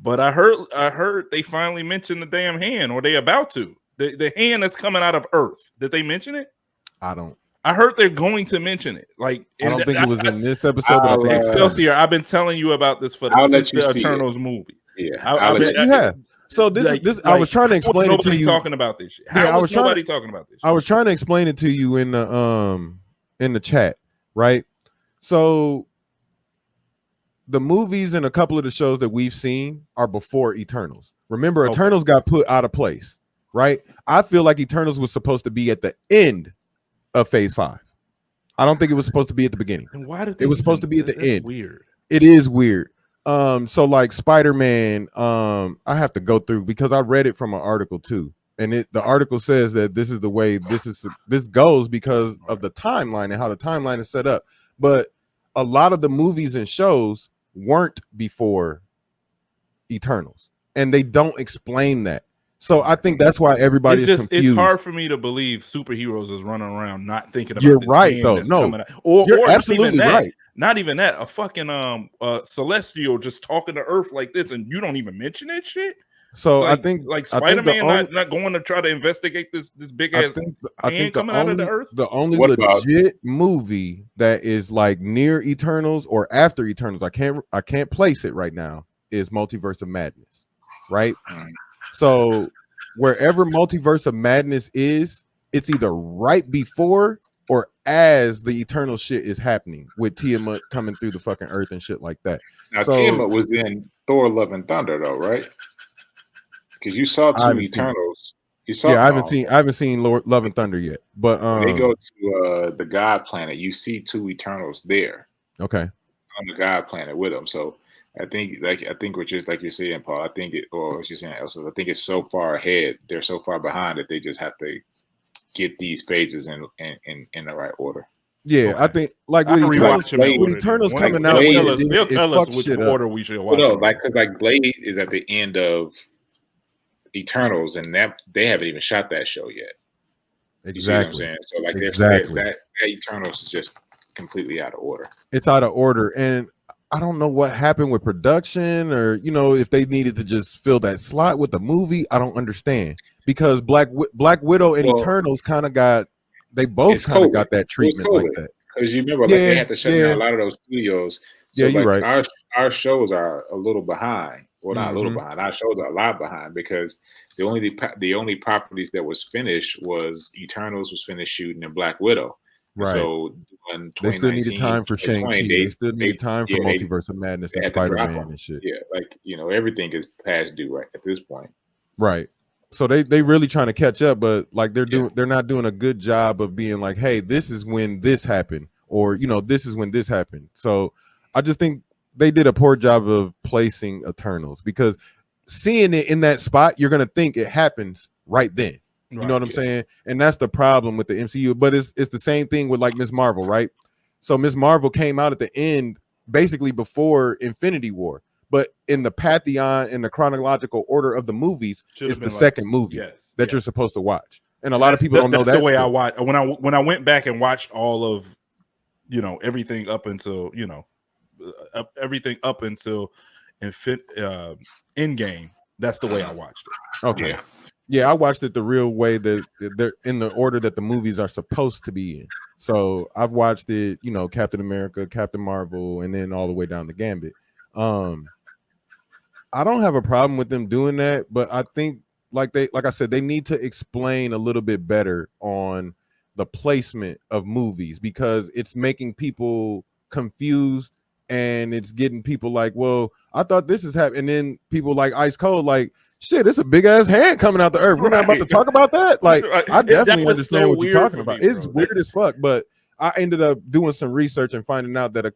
but I heard they finally mentioned the damn hand, or they about to. The hand that's coming out of Earth. Did they mention it? I heard they're going to mention it. Like I don't think it was in this episode. But I think Excelsior. I've been telling you about this for the Eternals movie. Yeah, So this I was trying to explain it to you. Talking about this shit. How was nobody talking about this shit? I was trying to explain it to you in the chat, right? So the movies and a couple of the shows that we've seen are before Eternals. Remember, Eternals got put out of place, right? I feel like Eternals was supposed to be at the end of Phase 5. I don't think it was supposed to be at the beginning. And why did it was supposed to be at the end? Weird. It is weird. So like Spider-Man, I have to go through because I read it from an article too. And the article says that this is the way this goes because of the timeline and how the timeline is set up. But a lot of the movies and shows weren't before Eternals, and they don't explain that. So I think that's why everybody is confused. It's hard for me to believe superheroes is running around not thinking about. You're right, though. No, you're absolutely right. Not even that. A fucking Celestial just talking to Earth like this, and you don't even mention that shit. So like, I think like Spider-Man not going to try to investigate this big ass hand coming out of the Earth. The only legit movie that is like near Eternals or after Eternals, I can't place it right now, is Multiverse of Madness, right? So wherever Multiverse of Madness is, it's either right before or as the Eternal shit is happening with Tiamat coming through the fucking Earth and shit like that. Now Tiamat was in Thor: Love and Thunder, though, right? Because you saw two Eternals. I haven't seen Love and Thunder yet, but they go to the God planet. You see two Eternals there. Okay, on the God planet with them. So I think what you're saying, Paul. I think what you're saying, Elsa. I think it's so far ahead. They're so far behind that they just have to get these phases in the right order. Yeah, okay. I think like when Eternals coming out, they'll tell us which order we should watch. No, because Blade is at the end of Eternals, and that they haven't even shot that show yet. Exactly. You see what I'm saying? So that Eternals is just completely out of order. It's out of order, and I don't know what happened with production, or if they needed to just fill that slot with the movie. I don't understand, because Black Widow and Eternals kind of got that treatment like that. Because you remember, they had to shut down a lot of those studios. So you're right. Our shows are a little behind. Well, not a little behind. Our shows are a lot behind because the only properties that was finished was Eternals was finished shooting and Black Widow. Right. So in they still needed time for Shang-Chi. They still needed time for Multiverse of Madness and Spider-Man and shit. Yeah, like everything is past due right at this point. Right. So they really trying to catch up, but like they're not doing a good job of being like, hey, this is when this happened, or this is when this happened. So I just think they did a poor job of placing Eternals, because seeing it in that spot, you're gonna think it happens right then. You know what I'm saying? And that's the problem with the MCU. But it's the same thing with like Ms. Marvel, right? So Ms. Marvel came out at the end, basically before Infinity War. But in the pantheon, in the chronological order of the movies, it's the second movie that you're supposed to watch. And a lot of people don't know that. That's the way I watch. When I went back and watched all of, everything up until, everything up until Endgame, that's the way I watched it. Okay. Yeah, I watched it the real way, that they're in the order that the movies are supposed to be in. So I've watched it, Captain America, Captain Marvel, and then all the way down to Gambit. I don't have a problem with them doing that, but I think like I said, they need to explain a little bit better on the placement of movies, because it's making people confused and it's getting people like, well, I thought this is happening. And then people like Icekold, like, shit, it's a big ass hand coming out the earth. We're not about to talk about that. Like, I definitely understand what you're talking about. It's weird as fuck, but I ended up doing some research and finding out that a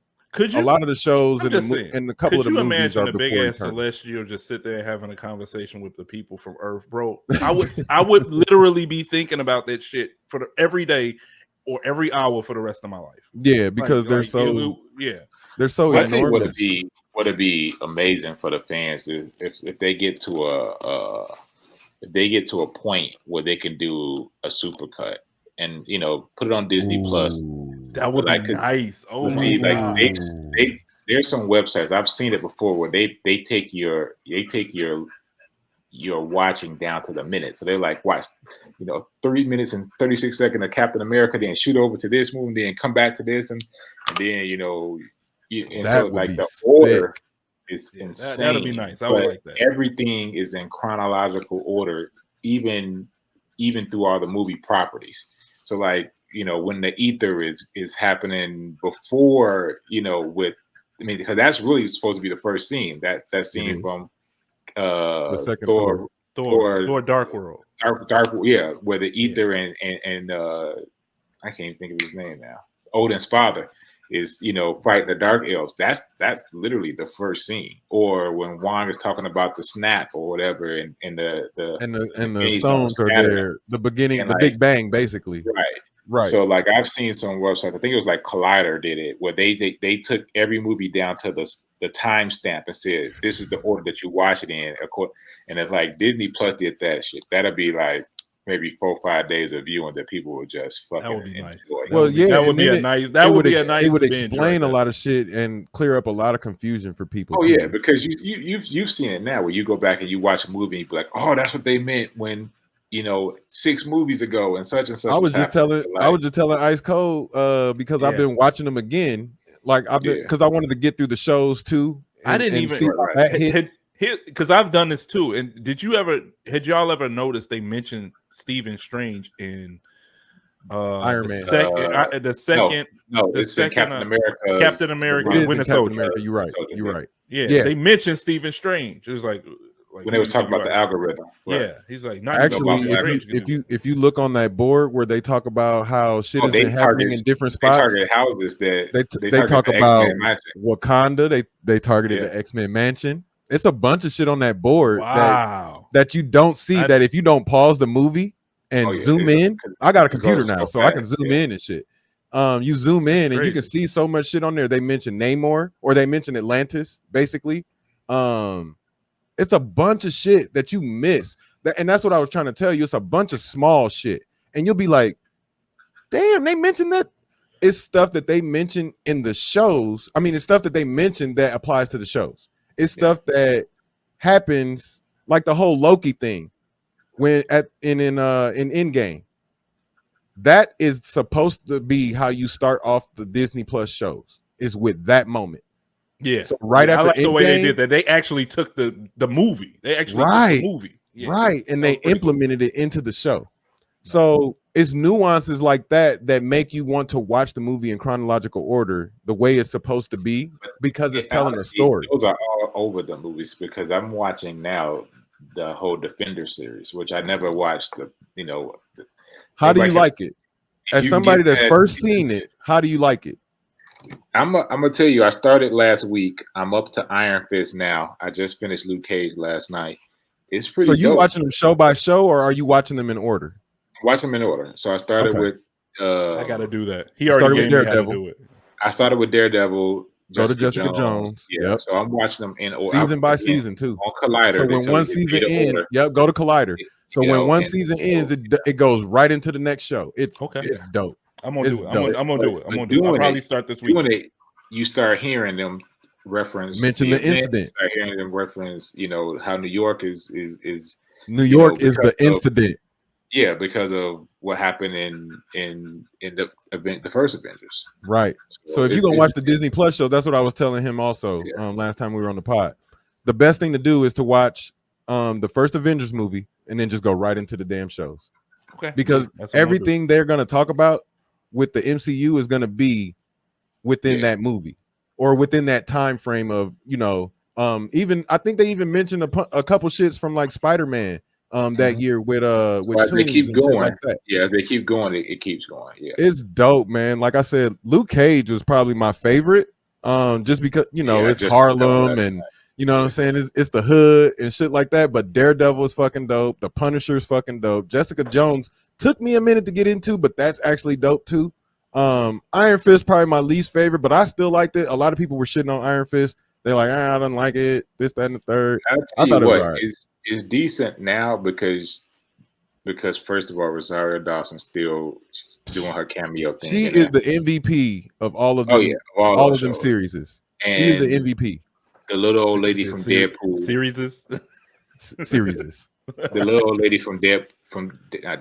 lot of the shows and a couple of the movies are before Eternals. Could you imagine a big ass celestial just sit there having a conversation with the people from Earth, bro? I would literally be thinking about that shit for every day or every hour for the rest of my life. Yeah, because they're so I think what'd be amazing for the fans is if they get to a point where they can do a supercut and put it on Disney Plus. That would be nice. Oh my God. Like there's some websites, I've seen it before, where they take your watching down to the minute. So they're like, watch 3 minutes and 36 seconds of Captain America, then shoot over to this movie, then come back to this, and then so like the order is insane. That'd be nice. I would like that. Everything is in chronological order, even through all the movie properties. So like, when the ether is happening before, because that's really supposed to be the first scene. That scene from the second Thor Dark World. Dark, where the ether and I can't even think of his name now. Odin's father is fighting the dark elves. That's literally the first scene. Or when Wong is talking about the snap or whatever, and the stones are there, the beginning, and the Big Bang, basically. Right. So like I've seen some websites, I think it was like Collider did it, where they took every movie down to the timestamp and said, this is the order that you watch it in. And it's like Disney Plus did that shit. That'll be like maybe 4 or 5 days of viewing that people would just fucking enjoy. Nice. Well, that would be a nice. That would be a nice. It would explain a lot of shit and clear up a lot of confusion for people. Oh yeah, because you've seen it now, where you go back and you watch a movie and you be like, oh, that's what they meant when 6 movies ago and such and such. I was just telling Icekold because I've been watching them again. Like because I wanted to get through the shows too. I didn't even because I've done this too. And had y'all ever noticed they mentioned Stephen Strange in Iron Man? The second Captain America, Winter Soldier. You're right. Yeah, they mentioned Stephen Strange. It was like when they were talking about the algorithm. Right. Yeah, he's like, actually, if you look on that board where they talk about how shit has been happening in different spots, they target houses that they talk about Wakanda. They targeted the X-Men mansion. It's a bunch of shit on that board that you don't see. That if you don't pause the movie and zoom in, I got a computer now, so I can zoom in and shit. You zoom in and you can see so much shit on there. They mention Namor, or they mention Atlantis, basically. It's a bunch of shit that you miss. And that's what I was trying to tell you. It's a bunch of small shit. And you'll be like, damn, they mentioned that. It's stuff that they mention in the shows. I mean, it's stuff that they mentioned that applies to the shows. It's stuff that happens, like the whole Loki thing in Endgame. That is supposed to be how you start off the Disney Plus shows, is with that moment. Yeah. So right after I like the way they Endgame, did that. They actually took the movie. They actually took the movie. Yeah. Right. And they implemented it into the show. So it's nuances like that that make you want to watch the movie in chronological order, the way it's supposed to be, because it's telling a story. Those are all over the movies because I'm watching now the whole Defender series, which I never watched. How do you like it? As somebody that's first seen it, how do you like it? I'm gonna tell you, I started last week. I'm up to Iron Fist now. I just finished Luke Cage last night. It's pretty. So you watching them show by show, or are you watching them in order? Watch them in order. So I started with. I got to do that. He already gave me how to do it. I started with Daredevil. Go to Jessica Jones. Yeah. Yep. So I'm watching them in order. Season by season too. On Collider. So when one season ends, go to Collider. So when one season ends, it goes right into the next show. It's dope. I'm gonna do it. I'm gonna do it. I'll probably start this week. You start hearing them mention the incident. Start hearing them reference, how New York is New York is the incident. Yeah, because of what happened in the first Avengers. Right. So if you're gonna watch the Disney Plus show, that's what I was telling him also last time we were on the pod. The best thing to do is to watch the first Avengers movie and then just go right into the damn shows. Okay. Because everything they're gonna talk about with the MCU is gonna be within that movie or within that time frame of, even I think they even mentioned a couple shits from like Spider-Man. That year with they keep going like that. Yeah, they keep going. It keeps going. Yeah, it's dope, man. Like I said, Luke Cage was probably my favorite. Just because it's Harlem and you know what I'm saying. It's the hood and shit like that. But Daredevil is fucking dope. The Punisher is fucking dope. Jessica Jones took me a minute to get into, but that's actually dope too. Iron Fist probably my least favorite, but I still liked it. A lot of people were shitting on Iron Fist. They're like, I don't like it. This, that, and the third. I thought it was all right. It's decent now because first of all, Rosario Dawson's still doing her cameo thing. She is the MVP of all of them. All of them series. She is the MVP. The little old lady from Deadpool. Series. The little old lady from not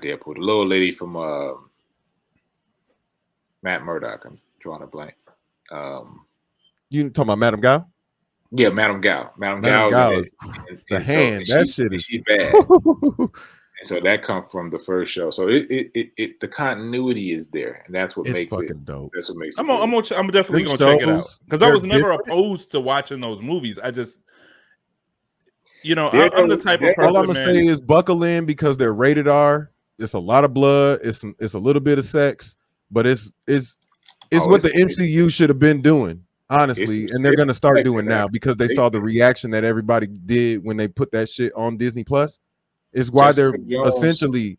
Deadpool. The little old lady from Matt Murdock. I'm drawing a blank. You talking about Madame Gao? Yeah, Madame Gao. Madame Gao is the hand. That shit is bad. And so that comes from the first show. So it the continuity is there, and that's what makes it dope. That's what makes I'm definitely gonna check it out because I was never opposed to watching those movies. I just, I'm the type of person. All I'm gonna say is buckle in because they're rated R. It's a lot of blood. It's a little bit of sex, but it's what the MCU should have been doing. Honestly, and they're gonna start doing now because they saw the reaction that everybody did when they put that shit on Disney Plus. Is why they're essentially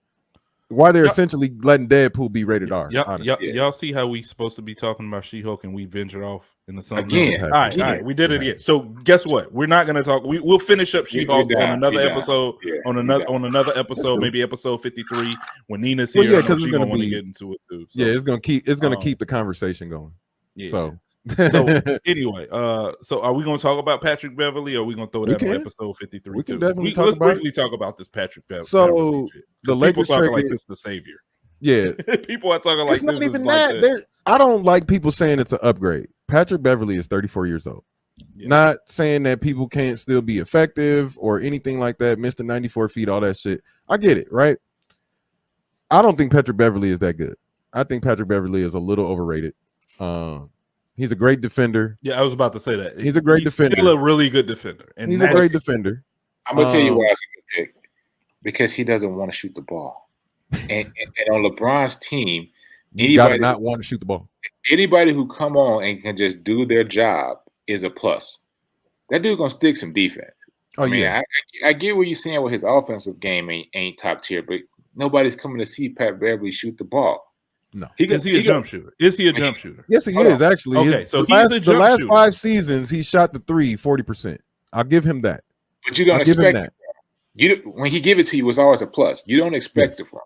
letting Deadpool be rated R. Y'all see how we supposed to be talking about Shehulk and we ventured off into something again. All right, we did it again. So guess what? We're not gonna talk. We'll finish up Shehulk on another episode. On another episode, maybe episode 53 when Nina's here. Yeah, because she's gonna want to get into it too. So, yeah, it's gonna keep the conversation going. Yeah. So anyway, so are we going to talk about Patrick Beverly or are we going to throw that on episode 53 we can too? Definitely Let's briefly talk about this Patrick Beverly. So the Lakers talking like this is the savior. Yeah. People are talking like it's not even that. I don't like people saying it's an upgrade. Patrick Beverly is 34 years old. Yeah. Not saying that people can't still be effective or anything like that. Mr. 94 feet, all that shit. I get it, right? I don't think Patrick Beverly is that good. I think Patrick Beverly is a little overrated. He's a great defender. Yeah, I was about to say that. He's a great defender. Still a really good defender. And he's a great defender. I'm going to tell you why it's a good pick. Because he doesn't want to shoot the ball. And on LeBron's team, you got to not want to shoot the ball. Anybody who come on and can just do their job is a plus. That dude going to stick some defense. I get what you're saying with his offensive game ain't top tier, but nobody's coming to see Pat Beverly shoot the ball. No. Is he a jump shooter? Is he a jump shooter? Yes, he is, actually. Okay, so the last 5 seasons, he shot the 40%. I'll give him that. But you don't expect that. When he give it to you, it's always a plus. You don't expect it from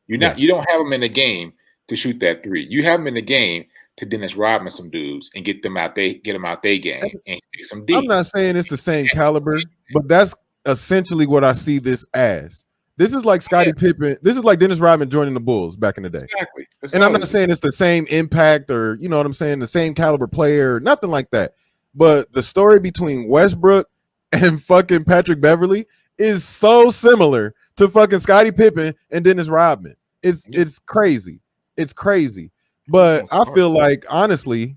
him. You don't have him in the game to shoot that 3. You have him in the game to Dennis Rodman some dudes and get them out their game and stick some D. I'm not saying it's the same caliber, but that's essentially what I see this as. This is like Scottie Pippen. This is like Dennis Rodman joining the Bulls back in the day. Exactly. And I'm not saying it's the same impact or, you know what I'm saying, the same caliber player, nothing like that. but the story between Westbrook and fucking Patrick Beverly is so similar to fucking Scottie Pippen and Dennis Rodman. It's crazy. It's crazy. But I feel like, honestly,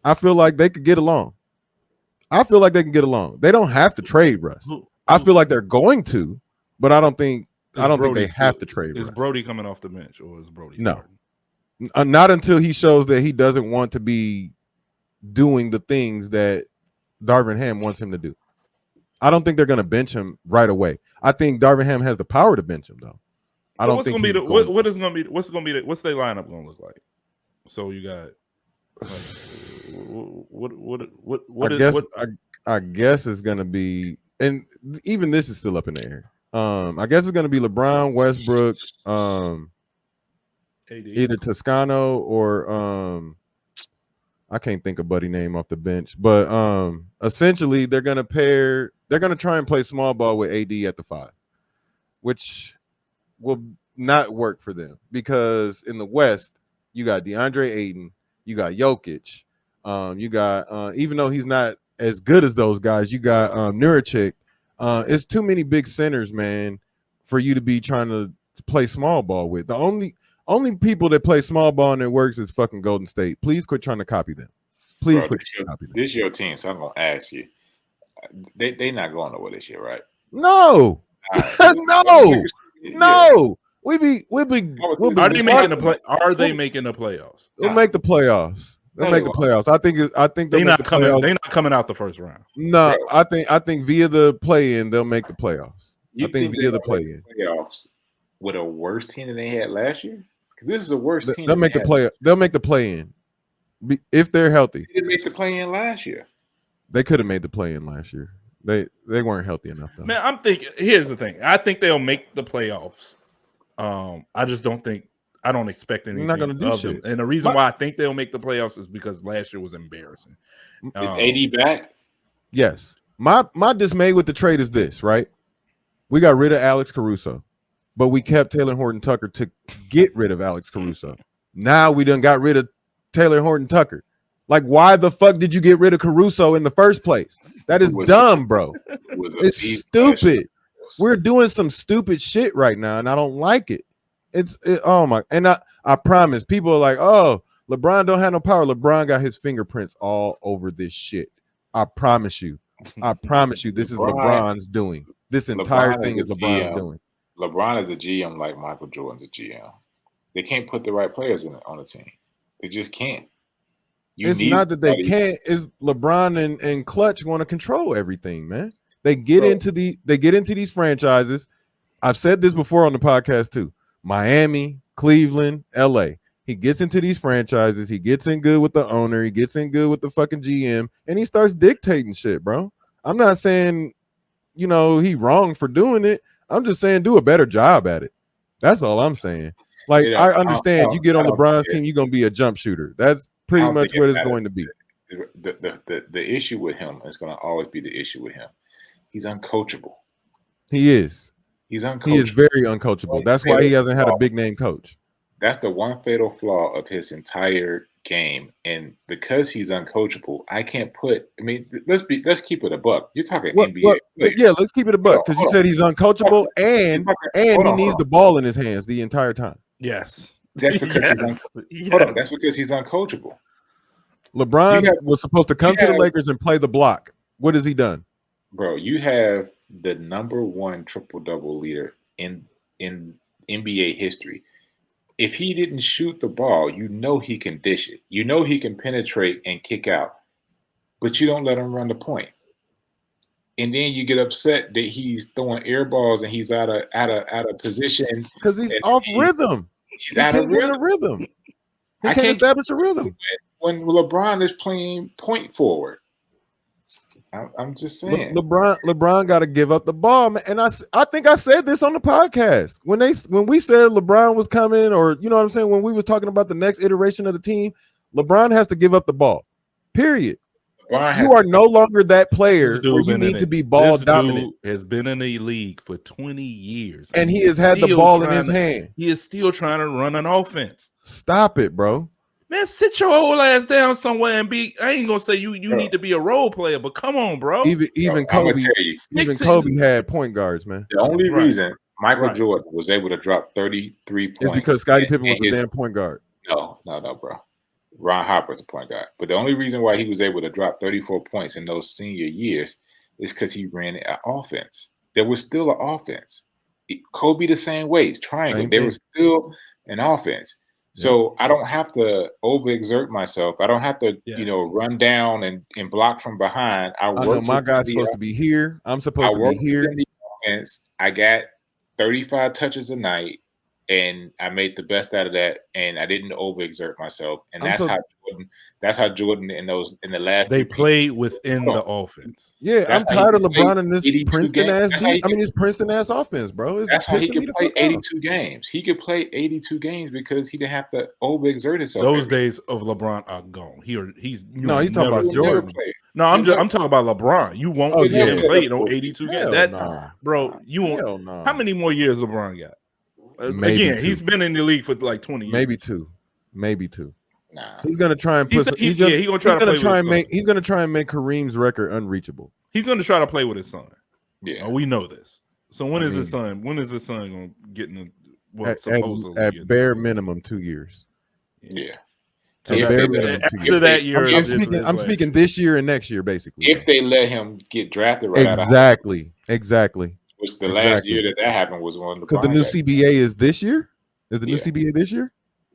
I feel like they could get along. I feel like they can get along. They don't have to trade Russ. I feel like they're going to, but I don't think they have to trade Russ. Is Brody coming off the bench or is Brody starting? No. Not until he shows that he doesn't want to be doing the things that Darvin Ham wants him to do. I don't think they're going to bench him right away. I think Darvin Ham has the power to bench him, though. I don't think what's their lineup going to look like? So you got I guess it's going to be, and even this is still up in the air. I guess it's going to be LeBron, Westbrook, either Toscano or I can't think of Buddy name off the bench, but essentially they're going to try and play small ball with AD at the 5, which will not work for them because in the West you got DeAndre Ayton, you got Jokic, you got even though he's not as good as those guys, you got Nurkic. It's too many big centers, man, for you to be trying to play small ball with. The only people that play small ball and it works is fucking Golden State. Please quit trying to copy them. Please quit trying to copy them. This is your team, so I'm gonna ask you. They not going nowhere this year, right? No, right. No. We'll be. Are they making the playoffs? They'll make the playoffs. They'll make the playoffs. I think they're not coming. They're not coming out the first round. No, I think via the play-in they'll make the playoffs. I think via the play-in playoffs with a worse team than they had last year. Because this is a worse team. They'll make the play. They'll make the play-in if they're healthy. They didn't make the play-in last year. They could have made the play-in last year. They weren't healthy enough though. Man, I'm thinking. Here's the thing. I think they'll make the playoffs. I just don't think. I don't expect anything. They're not going to do shit. And the reason why I think they'll make the playoffs is because last year was embarrassing. Is AD back? Yes. My dismay with the trade is this, right? We got rid of Alex Caruso, but we kept Taylor Horton Tucker to get rid of Alex Caruso. Now we done got rid of Taylor Horton Tucker. Like, why the fuck did you get rid of Caruso in the first place? That is dumb, bro. It's stupid. We're doing some stupid shit right now, and I don't like it. Oh my, and I promise people are like, oh, LeBron don't have no power. LeBron got his fingerprints all over this shit. I promise you this is LeBron's doing. This entire thing is LeBron's doing. LeBron is a GM like Michael Jordan's a GM. They can't put the right players on the team. They just can't. It's not that they can't. It's LeBron and Clutch want to control everything, man. They get into these franchises. I've said this before on the podcast too. Miami, Cleveland, LA. He gets into these franchises. He gets in good with the owner. He gets in good with the fucking GM, and he starts dictating shit, bro. I'm not saying, he wrong for doing it. I'm just saying do a better job at it. That's all I'm saying. Like, I understand you get on LeBron's team, you're going to be a jump shooter. That's pretty much what it's going to be. The issue with him is going to always be the issue with him. He's uncoachable. He is. He's uncoachable. He is very uncoachable. That's why he hasn't had a big name coach. That's the one fatal flaw of his entire game. And because he's uncoachable, I can't let's keep it a buck. You're talking NBA players. Yeah, let's keep it a buck because you said he's uncoachable and he needs the ball in his hands the entire time. Yes. That's because that's because he's uncoachable. LeBron was supposed to come to the Lakers and play the block. What has he done? Bro, you have the number one triple-double leader in NBA history. If he didn't shoot the ball, he can dish it. He can penetrate and kick out, but you don't let him run the point. And then you get upset that he's throwing air balls and he's out of position because he's off rhythm. He's out of rhythm. He can't establish a rhythm when LeBron is playing point forward. I'm just saying. LeBron got to give up the ball, man. And I think I said this on the podcast when we said LeBron was coming, or you know what I'm saying, when we was talking about the next iteration of the team, LeBron has to give up the ball. Period. You are no longer that player where you need to be ball dominant. Dude has been in the league for 20 years, and he has had the ball in his hand. He is still trying to run an offense. Stop it, bro. Man, sit your old ass down somewhere and be. I ain't gonna say you need to be a role player, but come on, bro. Even Kobe, had point guards, man. The only reason Michael Jordan was able to drop 33 points is because Scottie Pippen was a damn point guard. No, bro. Ron Harper's a point guard. But the only reason why he was able to drop 34 points in those senior years is because he ran an offense. There was still an offense. Kobe the same way. Triangle. There was still an offense. So I don't have to overexert myself. I don't have to, run down and block from behind. I know my guy's supposed to be here. I'm supposed to be here. In the offense. I got 35 touches a night. And I made the best out of that, and I didn't overexert myself, and that's how Jordan in the last they played within the offense. Yeah, I'm tired of LeBron and this Princeton ass. This Princeton ass offense, bro. That's how he could play 82 games. He could play 82 games because he didn't have to overexert himself. Those days of LeBron are gone. He's talking about Jordan. No, I'm talking about LeBron. You won't see him play on 82 games. Bro, you won't. How many more years LeBron got? Again, he's been in the league for like 20 years. Maybe two. Nah. He's gonna try and put. He's gonna try and make Kareem's record unreachable. He's gonna try to play with his son. Yeah, we know this. So when is his son gonna get in the at bare minimum 2 years? Yeah. After that year, I'm speaking this year and next year, basically. If they let him get drafted right out of exactly. Which the last year that happened was one of the because the new CBA is this year. Is the new CBA this year?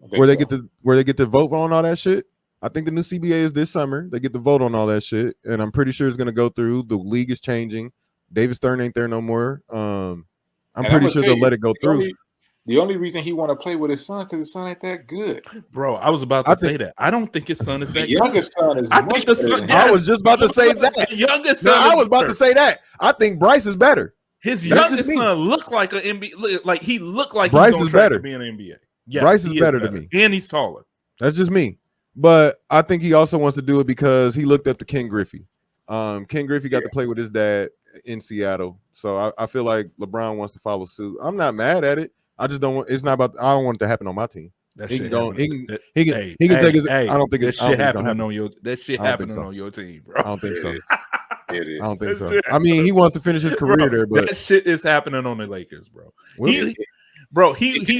Where they get to vote on all that shit? I think the new CBA is this summer. They get to vote on all that shit, and I'm pretty sure it's going to go through. The league is changing. David Stern ain't there no more. I'm pretty sure they'll let it go through. The only reason he want to play with his son because his son ain't that good, bro. I was about to say that. I don't think his son is that good. Youngest son is. I was just about to say that. Youngest son. I was about to say that. I think Bryce is better. His youngest son looked like an NBA. Like he looked like Bryce he's on is track better to be an NBA. Yes, Bryce is better to me, and he's taller. That's just me. But I think he also wants to do it because he looked up to Ken Griffey. Ken Griffey got to play with his dad in Seattle, so I feel like LeBron wants to follow suit. I'm not mad at it. I just don't want. It's not about. I don't want it to happen on my team. He can go. He can take his. I don't think that shit happening on your. That shit happening on your team, bro. I don't think so. It is. I don't think so. I mean, he wants to finish his career there, but that shit is happening on the Lakers, bro. He's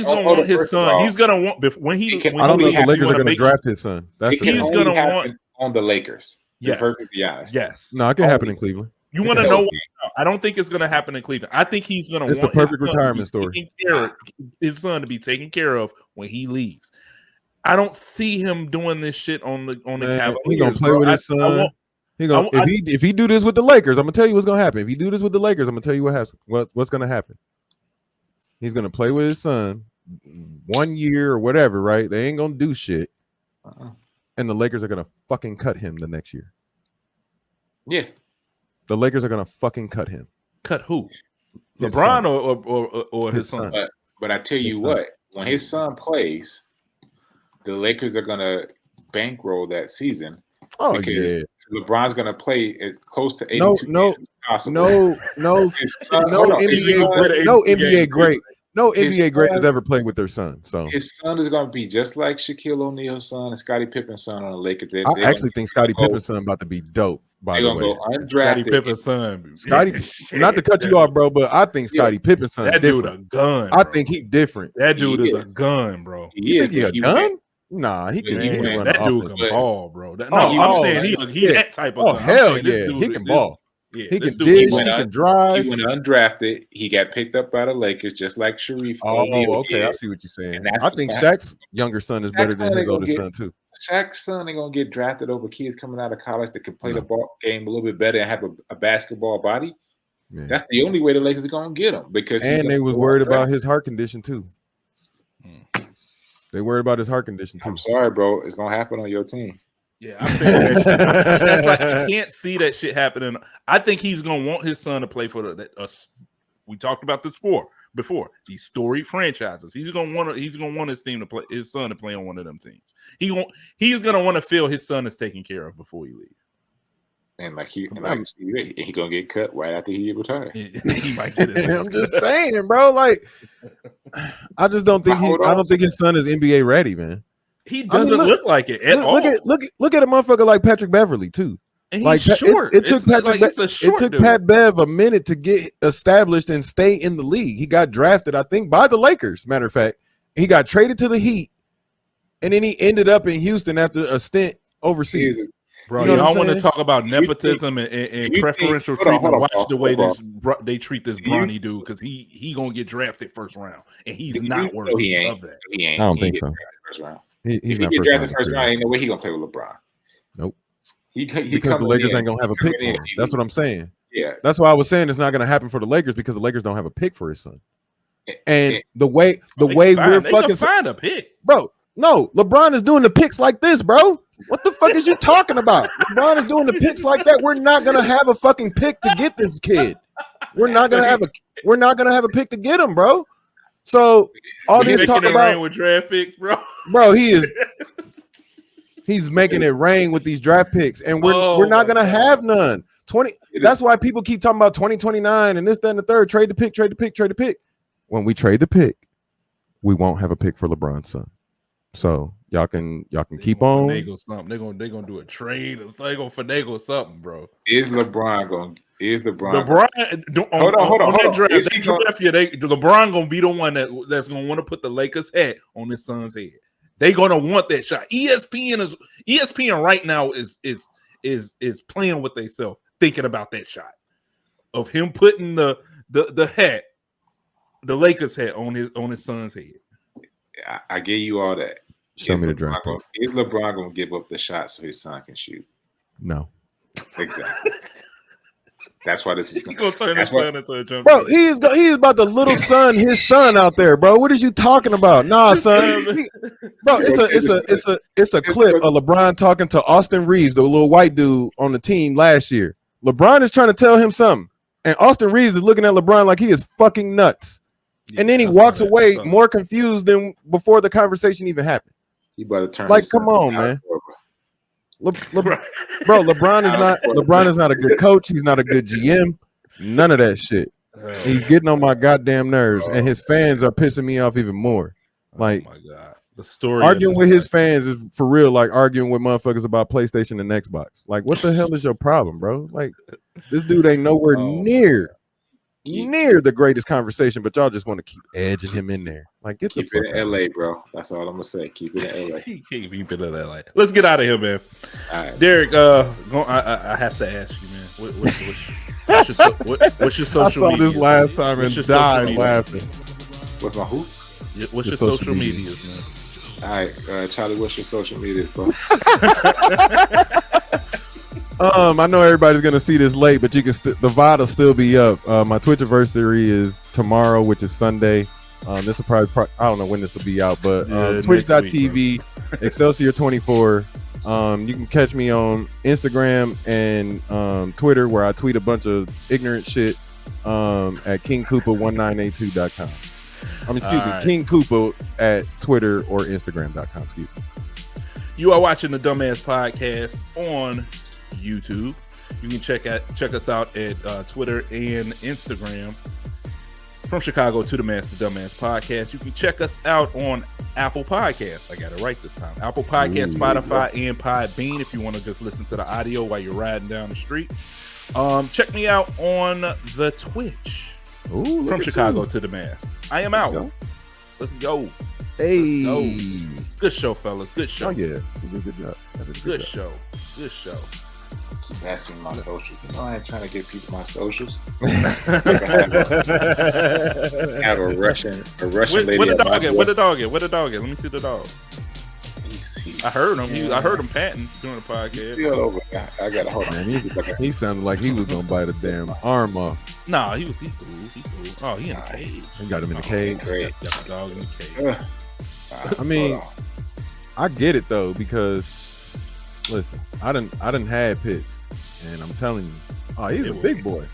gonna want his son. He's gonna want when he. I don't know if the Lakers are gonna draft his son. That's he's gonna want on the Lakers. Yes, perfectly honest. Yes. No, it can happen in Cleveland. You want to know? I don't think it's gonna happen in Cleveland. I think he's gonna. It's the perfect retirement story. His son to be taken care of when he leaves. I don't see him doing this shit on the Cavaliers. He's gonna play with his son. If he do this with the Lakers, I'm gonna tell you what's gonna happen. If he do this with the Lakers, I'm gonna tell you what's gonna happen. He's gonna play with his son 1 year or whatever, right? They ain't gonna do shit, and the Lakers are gonna fucking cut him the next year. Yeah, the Lakers are gonna fucking cut him. Cut who? LeBron or his son? But I tell you what, when his son plays, the Lakers are gonna bankroll that season. Oh yeah. LeBron's gonna play as close to 82 games as possible. No NBA great has ever played with their son. So his son is gonna be just like Shaquille O'Neal's son and Scottie Pippen's son on the Lakers. I actually think Scottie Pippen's son about to be dope. By the way, Scottie Pippen's son. Not to cut you off, bro, but I think Scottie Pippen's son. That dude a gun. I think he different. That dude is a gun, bro. You think he a gun? Nah, he can run that dude can ball, bro. I'm saying he that type of. Oh hell yeah, he can ball. Yeah, he can dish, he can drive. He went undrafted. He got picked up by the Lakers, just like Sharif. Oh, okay, I see what you're saying. I think Shaq's younger son is better than his older son too. Shaq's son ain't gonna get drafted over kids coming out of college that can play the ball game a little bit better and have a basketball body. Man. That's the only way the Lakers are gonna get him because they was worried about his heart condition too. They worried about his heart condition too. I'm sorry, bro. It's gonna happen on your team. Yeah, I feel that shit. That's like you can't see that shit happening. I think he's gonna want his son to play for we talked about this before these storied franchises. He's gonna want his team to play, his son to play on one of them teams. He's gonna want to feel his son is taken care of before he leaves. And he gonna get cut right after he retires. He might get it. I'm just saying, bro. Like, I just don't think I don't think his son is NBA ready, man. He doesn't look like it at all. Look at a motherfucker like Patrick Beverly too. And he's short. It took Dude. Pat Bev a minute to get established and stay in the league. He got drafted, I think, by the Lakers. Matter of fact, he got traded to the Heat, and then he ended up in Houston after a stint overseas. Bro, you don't want to talk about nepotism and preferential treatment. Watch the way they treat this Bronny dude, because he gonna get drafted first round, and he's not worthy of that. I don't think so. First round. He's not drafted first round. Ain't no way he gonna play with LeBron. Nope. Because the Lakers ain't gonna have a pick for him. That's what I'm saying. Yeah. That's why I was saying it's not gonna happen for the Lakers, because the Lakers don't have a pick for his son. And the way we're fucking find a pick, bro. No, LeBron is doing the picks like this, bro. What the fuck is you talking about? LeBron is doing the picks like that. We're not gonna have a fucking pick to get this kid. We're not gonna have a pick to get him, bro. So all this talk about with draft picks, bro. Bro, he's making it rain with these draft picks, and we're not gonna have none. That's why people keep talking about 2029 and this, that, and the third. Trade the pick. When we trade the pick, we won't have a pick for LeBron's son. So y'all can keep on. Finagle something. They're gonna do a trade, or they gonna finagle something, bro. Is LeBron going? Hold on. LeBron gonna be the one that's gonna want to put the Lakers hat on his son's head. They gonna want that shot. ESPN right now is playing with themselves, thinking about that shot of him putting the hat, the Lakers hat on his son's head. I give you all that. Show me the draft. Is LeBron gonna give up the shot so his son can shoot? No. Exactly. That's why this is gonna turn his son into a jumper. Bro, he's about the little son, his son out there, bro. What is you talking about? Nah, son. Bro, it's a clip of LeBron talking to Austin Reeves, the little white dude on the team last year. LeBron is trying to tell him something, and Austin Reeves is looking at LeBron like he is fucking nuts. Yeah, and then he walks away more confused than before the conversation even happened. He better turn. Like, come on, man. Bro, LeBron is not a good coach. He's not a good GM. None of that shit. He's getting on my goddamn nerves, and his fans are pissing me off even more. Like, oh my God. The story arguing with his fans is for real, like arguing with motherfuckers about PlayStation and Xbox. Like, what the hell is your problem, bro? Like, this dude ain't nowhere near the greatest conversation, but y'all just want to keep edging him in there. Like, keep it in LA, bro. That's all I'm gonna say. Keep it in LA. Keep it in LA. Let's get out of here, man. All right. Derek, I have to ask you, man. What's your social media? I saw this last time and died laughing. What's my hoops? What's your social media, man? All right, Charlie, what's your social media, bro? I know everybody's gonna see this late, but you can the VOD will still be up. My Twitch anniversary is tomorrow, which is Sunday. This will probably I don't know when this will be out, but twitch.tv Excelsior 24. You can catch me on Instagram and Twitter, where I tweet a bunch of ignorant shit at KingKoopa1982.com. King Koopa at Twitter or Instagram.com. Excuse me. You are watching the Dummast Podcast on YouTube. You can check us out at Twitter and Instagram. From Chicago to the Master Dummast Podcast. You can check us out on Apple Podcasts. I got it right this time. Apple Podcasts, Spotify, and Podbean if you want to just listen to the audio while you're riding down the street. Check me out on the Twitch. From Chicago to the Master. I am out. Let's go. Hey. Let's go. Good show, fellas. Good show. Oh, yeah. Good job. Good show. Good show. Keep asking my socials. You know, I ain't trying to give people my socials. Have a Russian lady. Where the dog at? Let me see the dog. I heard him. I heard him panting during the podcast. Still over. I got to hold on. He sounded like he was gonna bite a damn arm off. Nah, he's cool. Oh, he in the cage. He got him in the cage. Great. Got the dog in the cage. I mean, I get it though, because listen, I done had pits, and I'm telling you, he's a big boy.